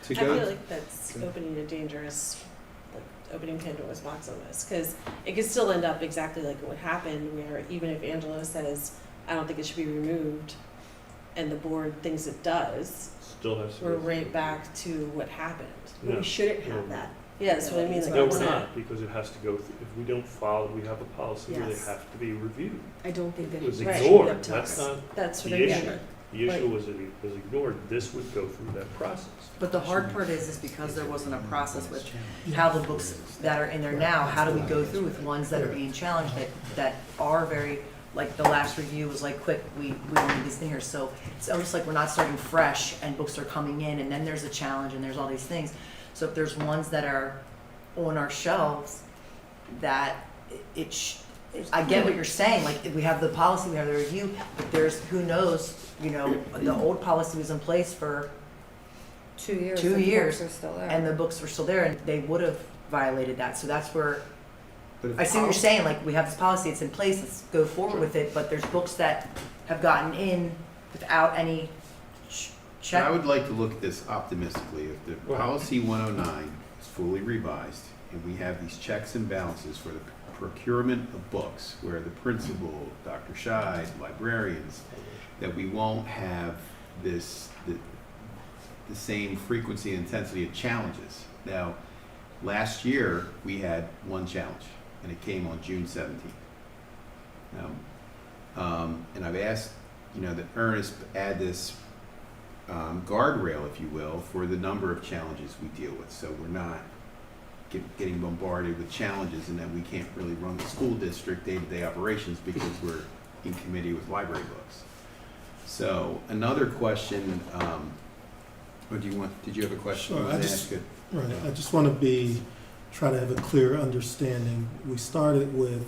To I go, feel like that's opening a dangerous opening Pandora's box on this, because it could still end up exactly like what happened, where even if Angela says, I don't think it should be removed, and the board thinks it does, Still has to. we're go through. right back to what happened. No. We shouldn't have that. Yeah, that's what I mean. Like, No, it's we're not, because it has to go, if we don't follow, we have a policy where they Yes. have to be reviewed. I don't think that It was it Right. should be ignored, up to that's us. not That's what I the mean. issue. The issue was that it was ignored, this would go through that process. But the hard part is because there wasn't a process with how the books that are in there now, how do we go through with ones that are being challenged that are very, like the last review was like, quick, we need these things here. So it's almost like we're not starting fresh and books are coming in and then there's a challenge and there's all these things. So if there's ones that are on our shelves that I get what you're saying, like, if we have the policy, we have the review, but there's, who knows, you know, the old policy was in place for 2 years. 2 the books years, are still there. and the books were still there, and they would have violated that, so that's where, But if I see what you're saying, like, we have this policy, it's in place, let's go forward with it, but there's books that have gotten in without any But check. I would like to look at this optimistically. If the Right. policy 109 is fully revised and we have these checks and balances for the procurement of books, where the principal, Dr. Scheid, librarians, that we won't have the same frequency and intensity of challenges. Now, last year, we had one challenge, and it came on June 17th. Now, and I've asked, that Ernest add this guardrail, if you will, for the number of challenges we deal with, so we're not getting bombarded with challenges and then we can't really run the school district day-to-day operations because we're in committee with library books. So another question, or did you have a question? Sure, You I wanted to just- ask it? Right, I just want to try to have a clear understanding. We started with,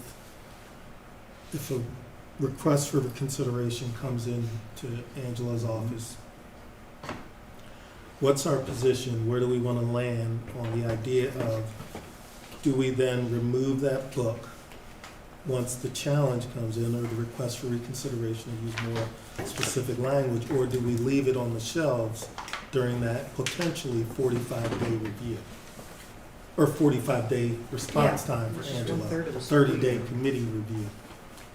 if a request for reconsideration comes in to Angela's office, what's our position? Where do we want to land on the idea of, do we then remove that book once the challenge comes in, or the request for reconsideration, to use more specific language, or do we leave it on the shelves during that potentially 45-day review? Or 45-day response time for Angela, 30-day committee review.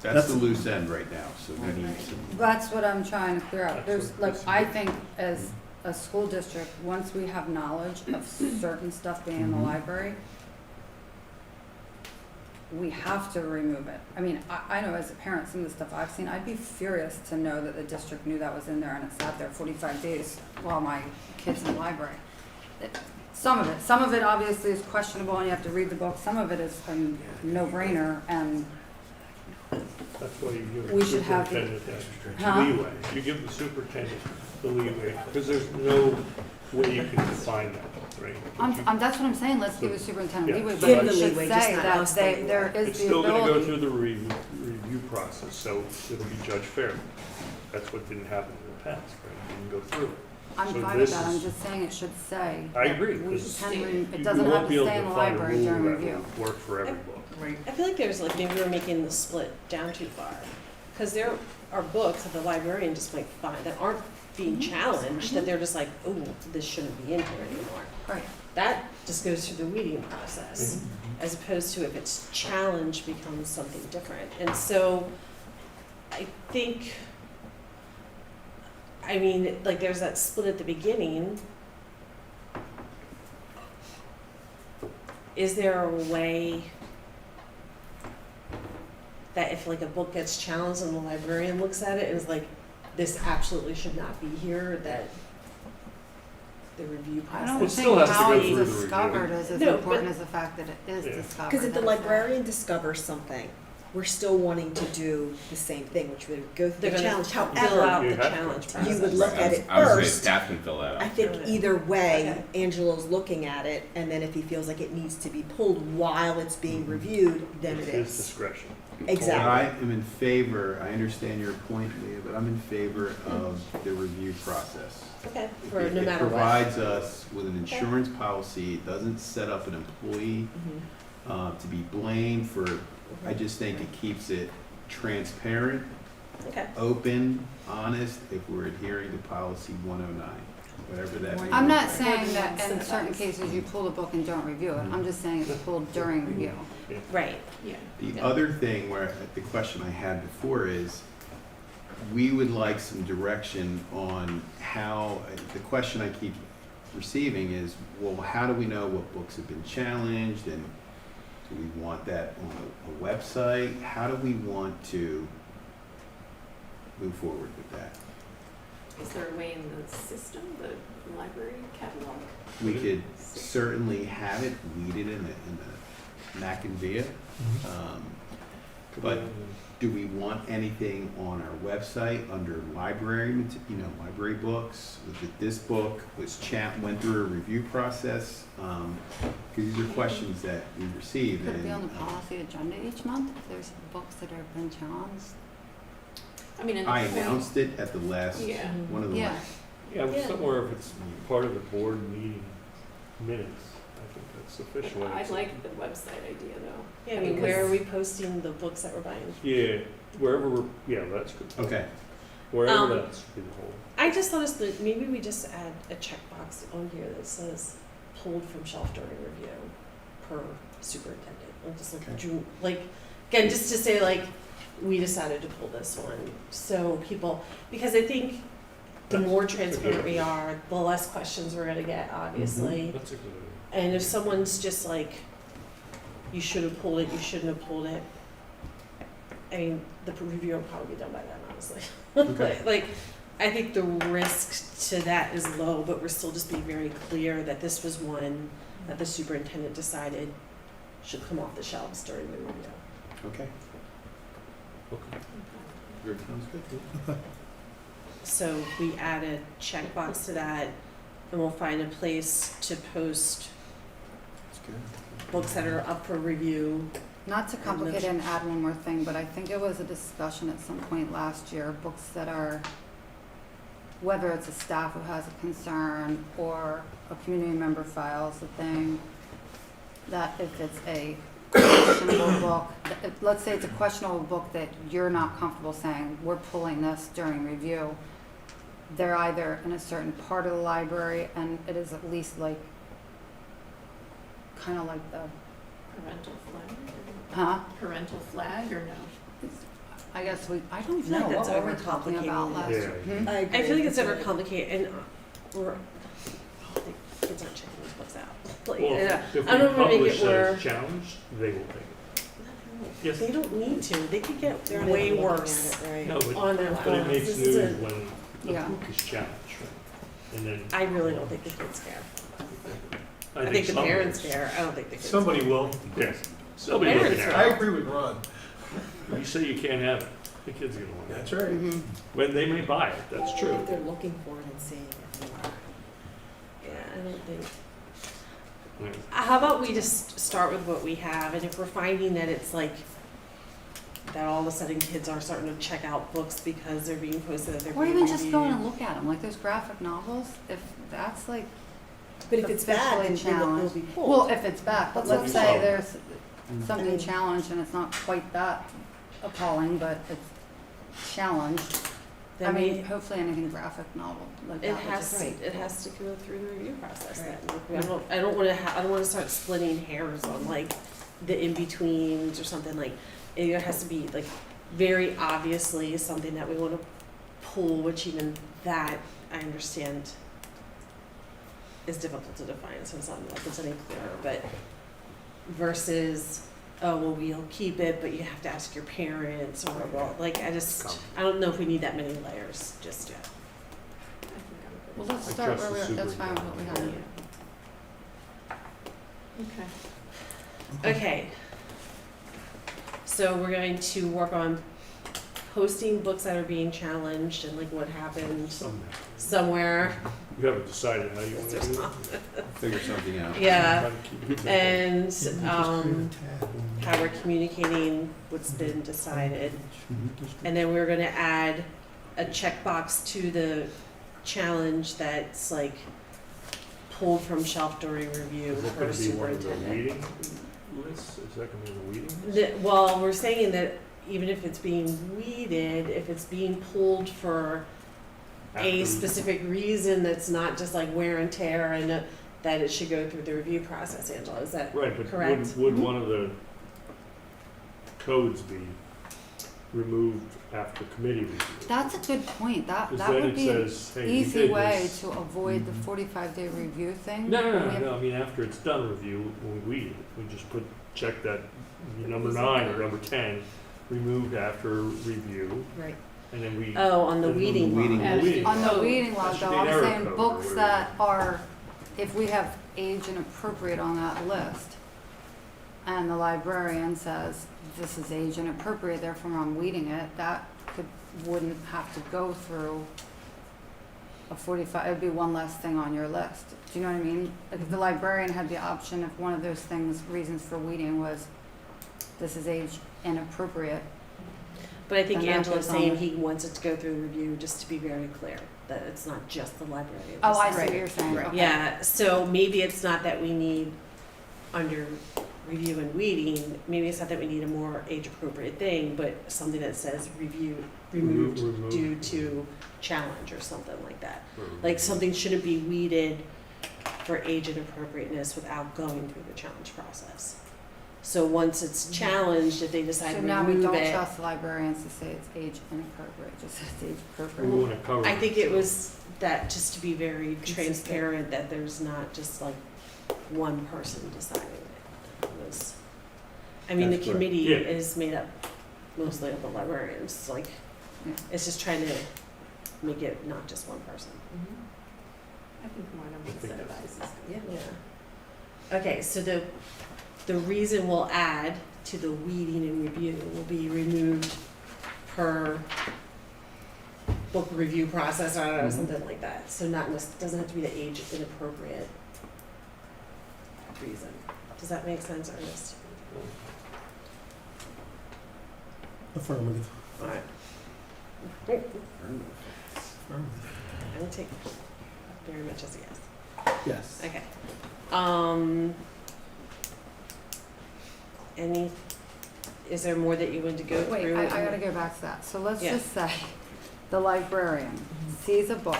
That's the loose end right now, so we need some. That's what I'm trying to clear out. There's, like, That's- I think as a school district, once we have knowledge of certain stuff being in the library, we have to remove it. I mean, I know as a parent, some of the stuff I've seen, I'd be furious to know that the district knew that was in there and it sat there 45 days while my kid's in the library. Some of it obviously is questionable and you have to read the book. Some of it is a no-brainer, and That's why you give We the should have the- superintendent Huh? that leeway. You give the superintendent the leeway, because there's no way you can define that, right? But you- that's what I'm saying, let's give the superintendent Yeah. leeway, Give but the it should leeway, just say not that us the leeway. there is It's the still gonna go ability. through the review process, so it'll be judge fair. That's what didn't happen in the past, right? It didn't go through it. I'm So fine with this that, I'm is- just saying it should say. I that agree, we 'cause can You it doesn't won't have be to able stay in the find a library rule during that review. will Work for every book. Right. I feel like there's like, maybe we're making the split down too far. Because there are books that the librarian just might find that aren't being challenged, that they're just like, oh, this shouldn't be in here anymore. Right. That just goes through the weeding process, as opposed to if it's challenged becomes something different. And so I think, I mean, like there's that split at the beginning. Is there a way that if like a book gets challenged and the librarian looks at it and is like, this absolutely should not be here, that the review I process? don't It still think has to how go it's through the review. discovered is as No, important but- as the fact that it is Yeah. discovered. Because if the That's it. librarian discovers something, we're still wanting to do the same thing, which would go through They're the gonna challenge. fill However, out You the have to. challenge You process. you would look at it I was gonna say first. staff can fill that out. I think Okay. either way, Okay. Angelo's looking at it, and then if he feels like it needs to be pulled while it's being reviewed, then it It's his is. discretion. Exactly. I am in favor, I understand your point, Leah, but I'm in favor of the review process. Okay, for It- no matter It what. provides us with an insurance policy, it doesn't set up an employee Mhm. to be blamed for, I just think it keeps it transparent, Okay, open, honest, if we're adhering to policy 109. whatever that means. I'm not saying that in certain cases you pull the book and don't review it. I'm just saying it's pulled during review. Right. Yeah. The other thing where the question I had before is, we would like some direction on how, the question I keep receiving is, well, how do we know what books have been challenged, and do we want that on a website? How do we want to move forward with that? Is there a way in the system, the library catalog? We could certainly have it weeded in the Mac and Via. But do we want anything on our website under library, library books? That this book went through a review process? Because these are questions that we receive. Could it be and, on the policy agenda each month if there's books that have been challenged? I mean, in the I point- announced it at the last, Yeah. one of the Yeah. last. Yeah, Yeah. somewhere if it's part of the board meeting minutes, I think that's sufficient. I like the website idea though. Yeah, I I mean, mean, where are 'cause- we posting the books that we're buying? Yeah, wherever we're, yeah, that's good. Okay, Wherever that's good whole. I just thought that maybe we just add a checkbox on here that says pulled from shelf during review per superintendent. Like just like, Okay. again, just to say like, we decided to pull this one. So people, because I think the more transparent we are, the less questions we're gonna get, obviously. That's a good And if someone's just like, you should have pulled it, you shouldn't have pulled it, I mean, the review will probably be done by then, honestly. Okay. Like, I think the risk to that is low, but we're still just being very clear that this was one that the superintendent decided should come off the shelves during the review. okay. Okay. Good, sounds good. So we add a checkbox to that, and we'll find a place to post That's good. books that are up for review. Not to complicate it and add one more thing, but I think it was a discussion at some point last year, books that are, whether it's a staff who has a concern or a community member files a thing, that if it's a questionable book, let's say it's a questionable book that you're not comfortable saying, we're pulling this during review, they're either in a certain part of the library and it is at least like, kind of like the, Parental flag? huh? Parental flag or no? I guess I don't even I know think what that's were we talking about overcomplicating last it. year. Yeah. Hmm? I agree. I feel like it's That's ever right. complicated, and we're, the kids aren't checking these books out. Like, Well, I if don't we wanna make publish it that where, it's challenged, they will take it. Yes. they don't need to, they could get They're way looking at worse it, right? No, on their but it phones. makes This is news a- when the Yeah. book is challenged, right? And then. I really don't think the kids care. I think the some parents will. care, I don't think the kids. Somebody will, yes, somebody will Parents care. will. I agree with Ron. You say you can't have it, the kid's gonna want it. That's right. Mhm. When they may buy it, that's true. If they're looking for it and seeing it. Yeah, I don't think. Yeah. How about we just start with what we have, and if we're finding that it's like, that all of a sudden kids are starting to check out books because they're being posted, that they're Or being even just go in reviewed. and look at them, like those graphic novels, if that's like, But if it's bad, then Officially they'll challenged. be pulled. well, if it's back, but That's what let's I'm say saying. there's I something mean- challenged and it's not quite that appalling, but it's challenged. I Then mean, we, hopefully anything graphic novel like it that. would has, just- it has to go through the review process then. Right. I don't wanna start splitting hairs on like the in-betweens or something like, it has to be like very obviously something that we wanna pull, which even that, I understand, is difficult to define, so it's not like it's any clearer, but versus, oh, well, we'll keep it, but you have to ask your parents, or, well, like, I don't know if we need that many layers just yet. I think I'm good. Well, let's I start trust where the we're, that's fine with what we have. Okay. Okay. So we're going to work on posting books that are being challenged and like what happened somewhere. You haven't decided how you wanna do There's it. Figure something out. Yeah, Try to keep it simple. and Just create a tab on- how we're communicating what's been decided. And then we're gonna add a checkbox to the challenge that's like pulled from shelf during review Is that per gonna be one of the superintendent. reading lists? Is that gonna be the reading list? Well, we're saying that even if it's being weeded, if it's being pulled for a specific reason that's not just like wear and tear and that it should go through the review process, Angela, is that Right, but correct? would one of the codes be removed after committee review? That's a good point. That Because that then would it be an says, hey, you easy did way this. to avoid the Mhm. 45-day review thing. No, We have- I mean, after it's done review, when we weed it, we just check that number 9 or number 10, removed after review, Right. and then we. Oh, on the and then weeding weeding log. log. weeding On the log. reading That log, should though, be an I'm error saying code or books whatever. that are, if we have age inappropriate on that list, and the librarian says, this is age inappropriate, therefore I'm weeding it, that wouldn't have to go through a 45, it'd be one less thing on your list. Do you know what I mean? Like if the librarian had the option, if one of those things, reasons for weeding was, this is age inappropriate. But I think And that Angela's goes on saying the- he wants it to go through review, just to be very clear, that it's not just the librarian. Oh, I see Right. what you're saying. Right. Okay. Yeah, so maybe it's not that we need under review and weeding, maybe it's not that we need a more age appropriate thing, but something that says review, removed Removed. due to challenge or something like that. Or- Like something shouldn't be weeded for age inappropriateness without going through the challenge process. So once it's challenged, if they decide So to now we remove don't it, trust librarians to say it's age inappropriate, just says age We appropriate. want to cover. I think it was that just to be very Consistent. transparent, that there's not just like one person deciding it. It was, I mean, the That's correct. committee Yeah. is made up mostly of the librarians, like, Yeah. it's just trying to make it not just one person. I think more than I one think set of that's- eyes is good. Yeah. Okay, so the reason we'll add to the weeding and review will be removed per book review process, or I don't know, Mhm. something like that. So not, doesn't have to be the age inappropriate reason. Does that make sense, Ernest? Affirmative. Alright, Affirmative. I will take very much as a yes. Yes. Okay. Any, is there more that you want to go Wait, through? I gotta go back to that. So let's Yeah. just say the librarian sees a book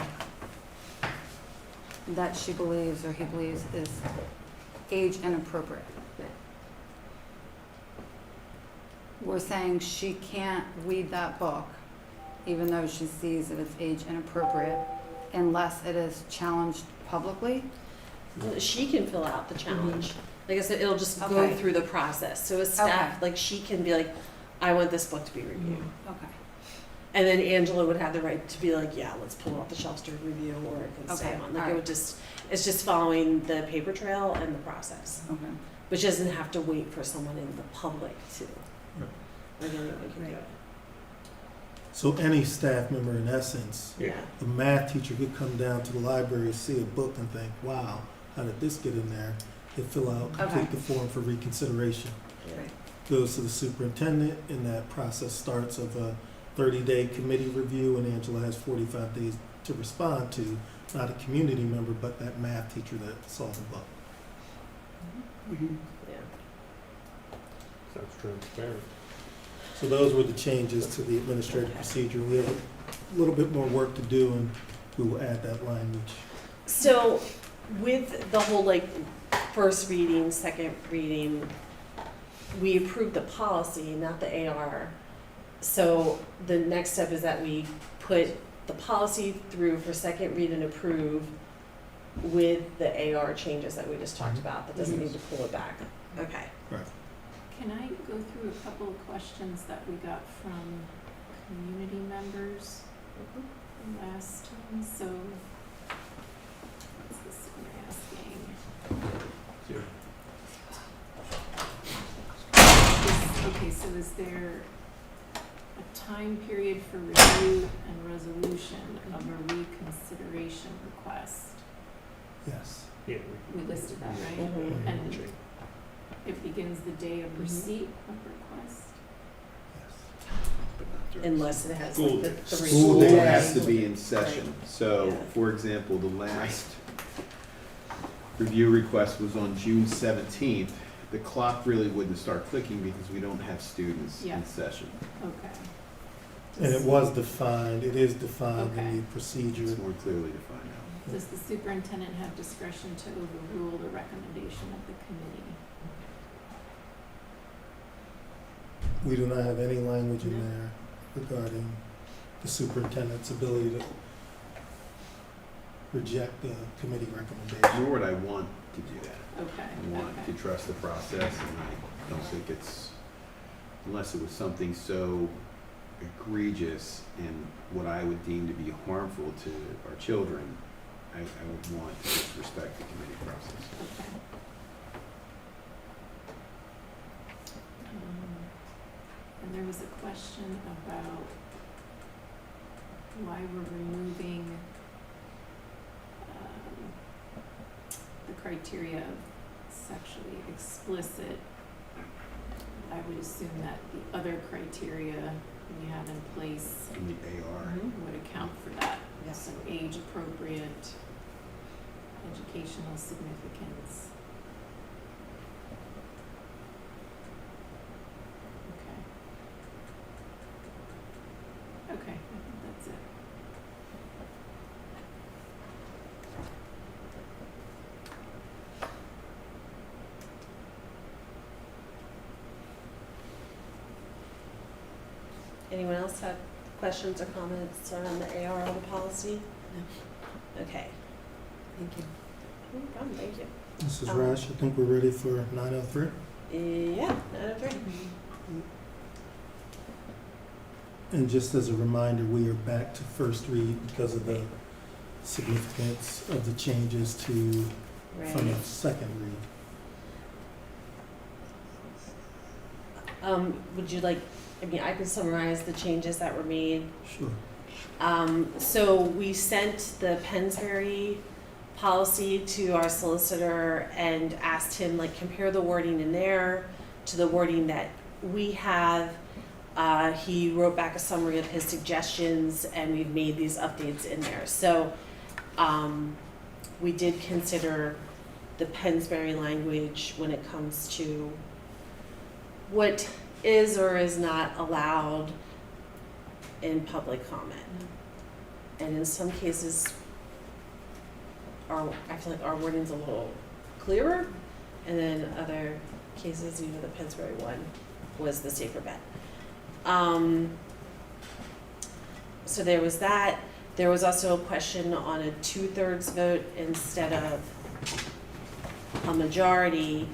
that she believes or he believes is age inappropriate. We're saying she can't read that book, even though she sees that it's age inappropriate, unless it is challenged publicly? She can fill out the challenge. Like I said, it'll just go Okay. through the process. So as staff, Okay. like she can be like, I want this book to be reviewed. Okay. And then Angela would have the right to be like, yeah, let's pull it off the shelves to review, or it can stay Okay, on. Like it alright. would just, it's just following the paper trail and the process, Okay. which doesn't have to wait for someone in the public to. Right. Like anyone can do Right. it. So any staff member, in essence, Yeah. a math teacher could come down to the library, see a book and think, wow, how did this get in there? They fill out, complete Okay. the form for reconsideration. Right. Goes to the superintendent, and that process starts of a 30-day committee review, and Angela has 45 days to respond to, not a community member, but that math teacher that saw the book. Yeah. Sounds transparent. So those were the changes to the administrative procedure. We have a little bit more work to do, and we will add that language. So with the whole like first reading, second reading, we approved the policy, not the AR. So the next step is that we put the policy through for second read and approve with the AR changes that we just talked about. That doesn't need to pull it back. Okay. Can I go through a couple of questions that we got from community members last time? So, what's this one asking? Here. Okay, so is there a time period for review and resolution of a reconsideration request? Yes. Yeah. We listed that, right? Mhm. And it begins the day of receipt of request? Unless it has School like the day. three. School day day. has to be in session. So, Yeah. for example, the last review request was on June 17th. The clock really wouldn't start clicking because we don't have students Yeah. in session. Okay. And it was defined, it is defined Okay. in the procedure. It's more clearly defined now. Does the superintendent have discretion to overrule the recommendation of the committee? We do not have any language in there regarding the superintendent's ability to reject the committee recommendation. Nor would I want to do that. Okay, I want to okay. trust the process, and I don't think it's, unless it was something so egregious and what I would deem to be harmful to our children, I would want to just respect the committee process. Okay. And there was a question about why we're removing the criteria of sexually explicit. I would assume that the other criteria we have in place In the AR, would account for that. Yes. So age appropriate, educational significance. Okay. Okay, I think that's it. Anyone else have questions or comments around the AR on the policy? No. Okay. Thank you. No problem, thank you. Mrs. Rash, I think we're ready for 903. Yeah, 903. And just as a reminder, we are back to first read because of the significance of the changes to, from the Right. second read. Would you like, I mean, I could summarize the changes that were made. Sure. So we sent the Pennridge policy to our solicitor and asked him, like, compare the wording in there to the wording that we have. He wrote back a summary of his suggestions, and we've made these updates in there. So we did consider the Pennridge language when it comes to what is or is not allowed in public comment. And in some cases, I feel like our wording's a little clearer, and then other cases, the Pennridge one was the safer bet. So there was that. There was also a question on a 2/3 vote instead of a majority.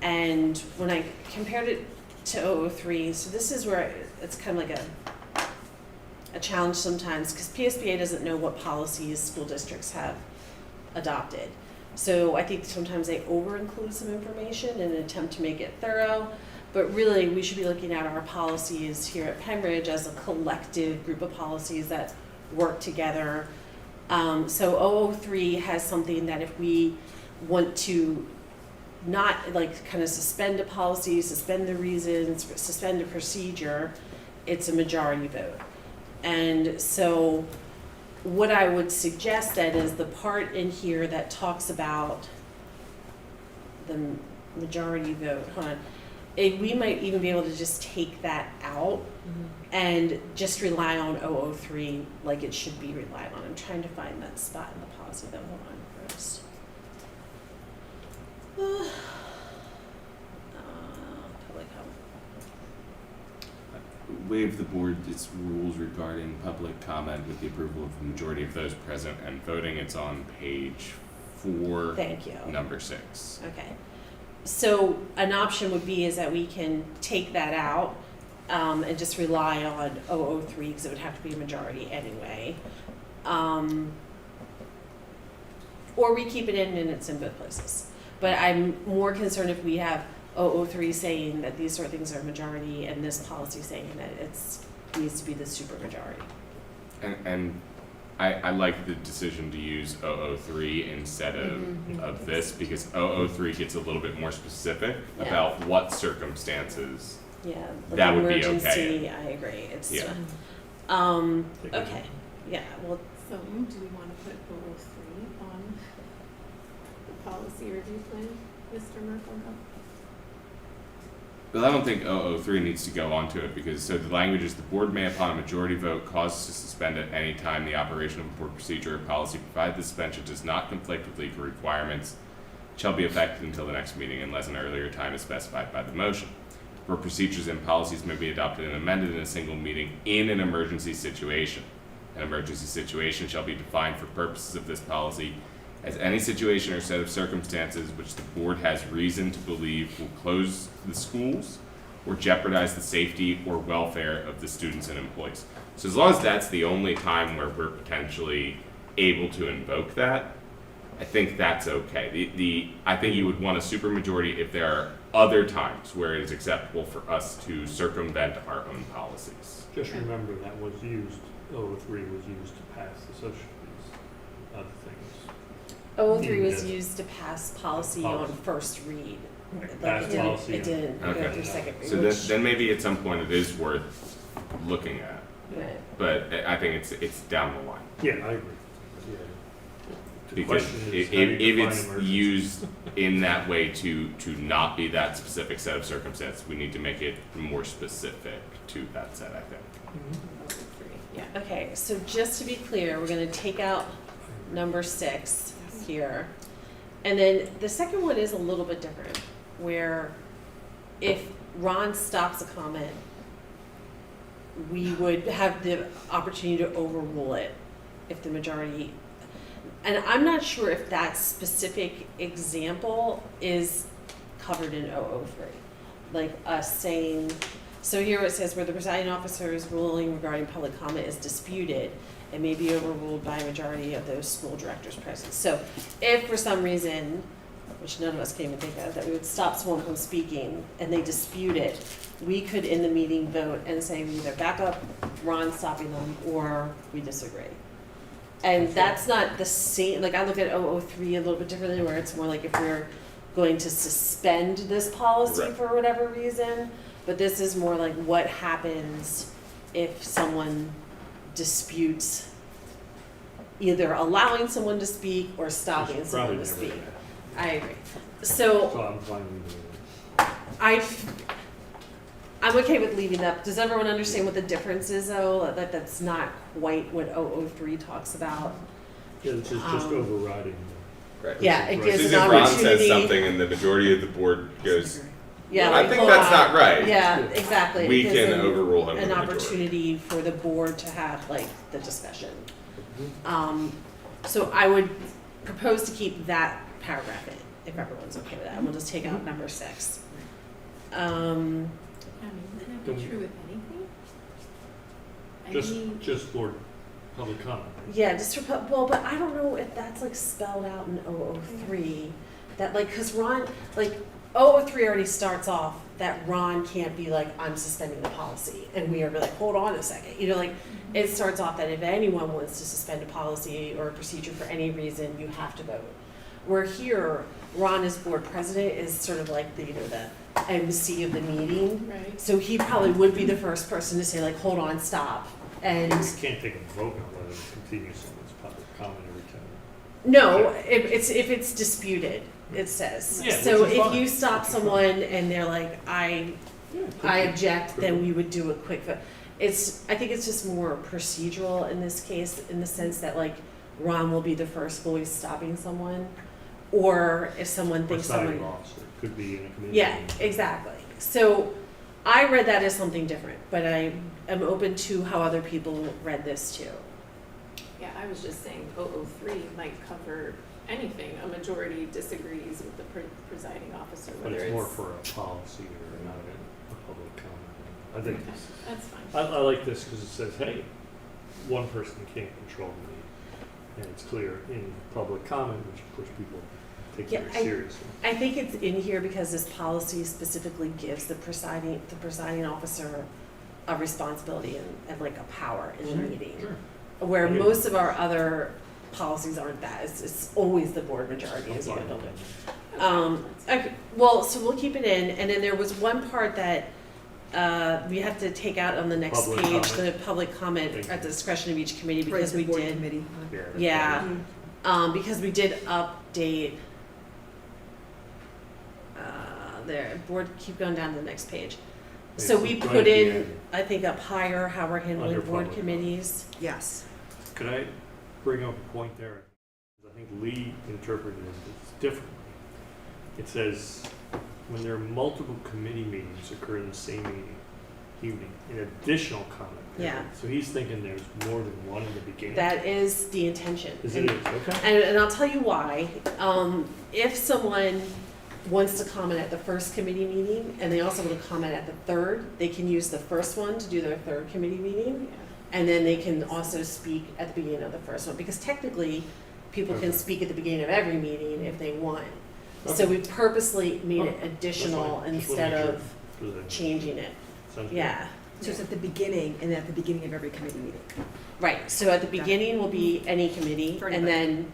And when I compared it to 003, so this is where it's kind of like a challenge sometimes, because PSBA doesn't know what policies school districts have adopted. So I think sometimes they over-include some information in an attempt to make it thorough. But really, we should be looking at our policies here at Pennridge as a collective group of policies that work together. So 003 has something that if we want to not like kind of suspend a policy, suspend the reasons, suspend a procedure, it's a majority vote. And so what I would suggest then is the part in here that talks about the majority vote, hold on, we might even be able to just take that out and just rely on 003 like it should be relied on. I'm trying to find that spot in the policy though, hold on first. Public health. Waive the board its rules regarding public comment with the approval of the majority of those present and voting. It's on page 4, Thank you. number 6. Okay. So an option would be is that we can take that out and just rely on 003 because it would have to be a majority anyway. Or we keep it in and it's in both places. But I'm more concerned if we have 003 saying that these sort of things are majority and this policy saying that it needs to be the supermajority. And I like the decision to use 003 instead of this, because 003 gets a little bit more specific Yeah. about what circumstances. Yeah, like That would be emergency, okay. I agree. It's Yeah. okay. Yeah, well, So do we want to put 003 on the policy review plan, Mr. Merkel? But I don't think 003 needs to go onto it because so the language is the board may upon a majority vote cause to suspend at any time the operation of a board procedure or policy provided the suspension does not conflict with legal requirements shall be effective until the next meeting unless an earlier time is specified by the motion. Board procedures and policies may be adopted and amended in a single meeting in an emergency situation. An emergency situation shall be defined for purposes of this policy as any situation or set of circumstances which the board has reason to believe will close the schools or jeopardize the safety or welfare of the students and employees. So as long as that's the only time where we're potentially able to invoke that, I think that's okay. I think you would want a supermajority if there are other times where it is acceptable for us to circumvent our own policies. Just remember that was used, 003 was used to pass the social these other things. 003 was Yeah. used to pass policy on first read. Like Pass it didn't, policy it didn't go Okay. through second read. So which- then maybe at some point it is worth looking at, right. but I think it's down the line. Yeah, I agree. Yeah. The Because question if, is, how do you if define it's emergency? used in that way to not be that specific set of circumstances, we need to make it more specific to that set, I think. 003, yeah. Okay, so just to be clear, we're gonna take out number 6 here. And then the second one is a little bit different, where if Ron stops a comment, we would have the opportunity to overrule it if the majority, and I'm not sure if that specific example is covered in 003. Like us saying, so here it says where the presiding officer's ruling regarding public comment is disputed, it may be overruled by a majority of those school directors present. So if for some reason, which none of us can even think of, that we would stop someone from speaking and they dispute it, we could in the meeting vote and say we either back up Ron stopping them or we disagree. And that's not the same, like I look at 003 a little bit differently where it's more like if we're going to suspend this policy Right. for whatever reason, but this is more like what happens if someone disputes either allowing someone to speak or stopping It's someone probably to never speak. gonna I agree. So So I'm fine with it. I'm okay with leaving that. Does everyone understand what the difference is though? That that's not quite what 003 talks about. Yeah, this is just overriding. Right. Yeah, it Right. gives As an soon as Ron says opportunity. something and the majority of the board goes, Yeah, I like, think hold that's on. not right. Yeah, exactly. It We gives can an- overrule him with an a majority. opportunity for the board to have like the discussion. So I would propose to keep that paragraph in, if everyone's okay with that, and we'll just take out number 6. I mean, wouldn't that be true with anything? I mean, Just for public comment. Yeah, just for, well, but I don't know if that's like spelled out in 003, that like, cause Ron, like, 003 already starts off that Ron can't be like, I'm suspending the policy, and we are like, hold on a second, you know, like, it starts off that if anyone wants to suspend a policy or a procedure for any reason, you have to vote. Where here, Ron as board president is sort of like the, you know, the MC of the meeting, right. so he probably would be the first person to say like, hold on, stop, and. You can't take a vote on whether to continue someone's public comment every time. No, if it's disputed, it says. Yeah, So which is if fine. you stop Which is fine. someone and they're like, I Yeah, object, then we would do a quick vote. I think it's just more procedural in this case, in the sense that like Ron will be the first voice stopping someone. Or if someone thinks Presiding someone, officer, could be in a committee. yeah, meeting. exactly. So I read that as something different, but I am open to how other people read this too. Yeah, I was just saying 003 might cover anything. A majority disagrees with the presiding officer, But whether it's more for a policy or not a public comment. I think Okay, that's fine. I like this because it says, hey, one person can't control the meeting. And it's clear in public comment, which of course people take Yeah, very seriously. I think it's in here because this policy specifically gives the presiding officer a responsibility and like a power in the meeting. Sure. Where Yeah. most of our other policies aren't that. It's always the board majority is Okay. handled it. Okay, well, so we'll keep it in, and then there was one part that we have to take out on the next Public page, comment. the public comment Thank at the discretion of each committee, Right, because the we board did. committee. Yeah. that's Yeah. right. Because we did update there, board, keep going down to the next page. So we Right at put the in, end. I think up higher, how we're handling Under board public committees. Yes. Could I bring up a point there? I think Lee interpreted it differently. It says, when there are multiple committee meetings occur in the same evening, an additional comment period. Yeah. So he's thinking there's more than one in the beginning. That is the intention. Is it? Okay. And I'll tell you why. If someone wants to comment at the first committee meeting and they also want to comment at the third, they can use the first one to do their third committee meeting. And then they can also speak at the beginning of the first one, because technically, people can Okay. speak at the beginning of every meeting if they want. So Okay. we purposely made it Okay. additional That's fine. Just instead wanna of make sure. changing it. Sounds good. Yeah, So it's at the beginning and at the beginning of every committee meeting. right. So at the beginning will be any committee, For and anybody. then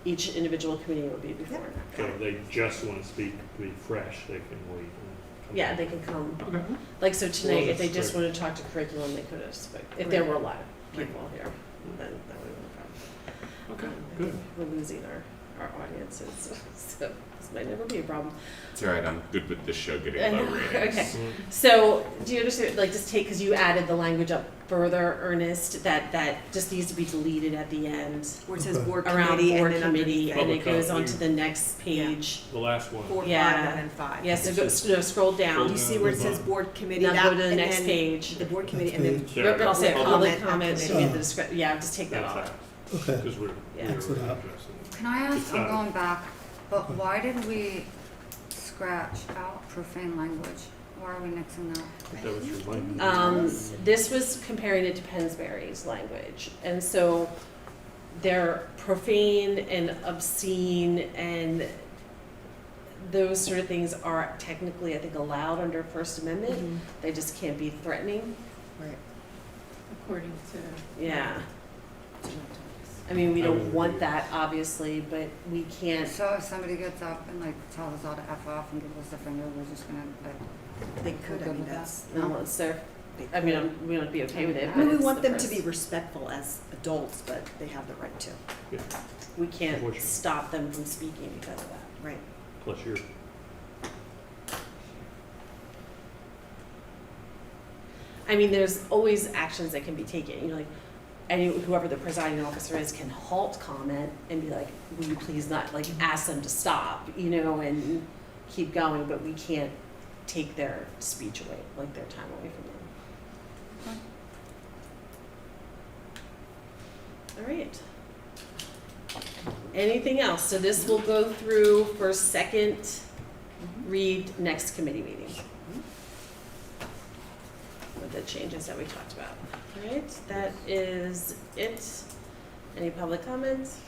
each individual committee will be before. So if they just want to speak to be fresh, they can wait. and come Yeah, back. they can come. Okay. Like, so tonight, if they that's just great. wanted to talk to curriculum, they could have spoke. If there were a lot of people here, then that would have been a problem. Okay, good. We're losing our audiences, so this might never be a problem. It's all right. I'm good with this show getting I low know, ratings. okay. So, do you understand, like, just take, because you added the language up further, Ernest, that just needs to be deleted at the end, Where it says Okay. board around committee and board then committee, and Public it goes on comment. to the next page. The last one. 4, 5, Yeah. and 5. Yeah, so It go, says- no, scroll down. Do you see where it says Move on. board committee? Now That- go to the and next then page. The board committee Next and then page. There. Yep, that's it, Public public comment comments, after should be the- the description, yeah, just take that That's off. that. Okay. Because we're Yeah. addressing it. Can I ask, It's I'm not- going back, but why did we scratch out profane language? Why are we nixing that? But that was your language. This was comparing it to Penn's language, and so they're profane and obscene and those sort of things are technically, I think, allowed under First Amendment. Mhm. They just can't be threatening. Right. According to. Yeah. I mean, we I don't would want agree. that, obviously, but we can't. So if somebody gets up and like tells us all to F off and gives us the finger, we're just gonna like, They could, I Good mean, with that. that's. No, it's their, they I mean, could. we would be okay with it, I but mean, we it's want the them to first- be respectful as adults, but they have the right to. Yeah. We can't Unfortunately. stop them from speaking because of that. Right. Plus you're, I mean, there's always actions that can be taken, you know, like, whoever the presiding officer is can halt comment and be like, will you please not, like, ask them to stop, you know, and keep going, but we can't take their speech away, like their time away from them. All right. Anything else? So this will go through for second read next committee meeting. With the changes that we talked about. All right, that is it. Any public comments?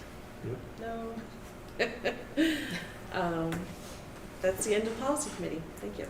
No? That's the end of policy committee. Thank you.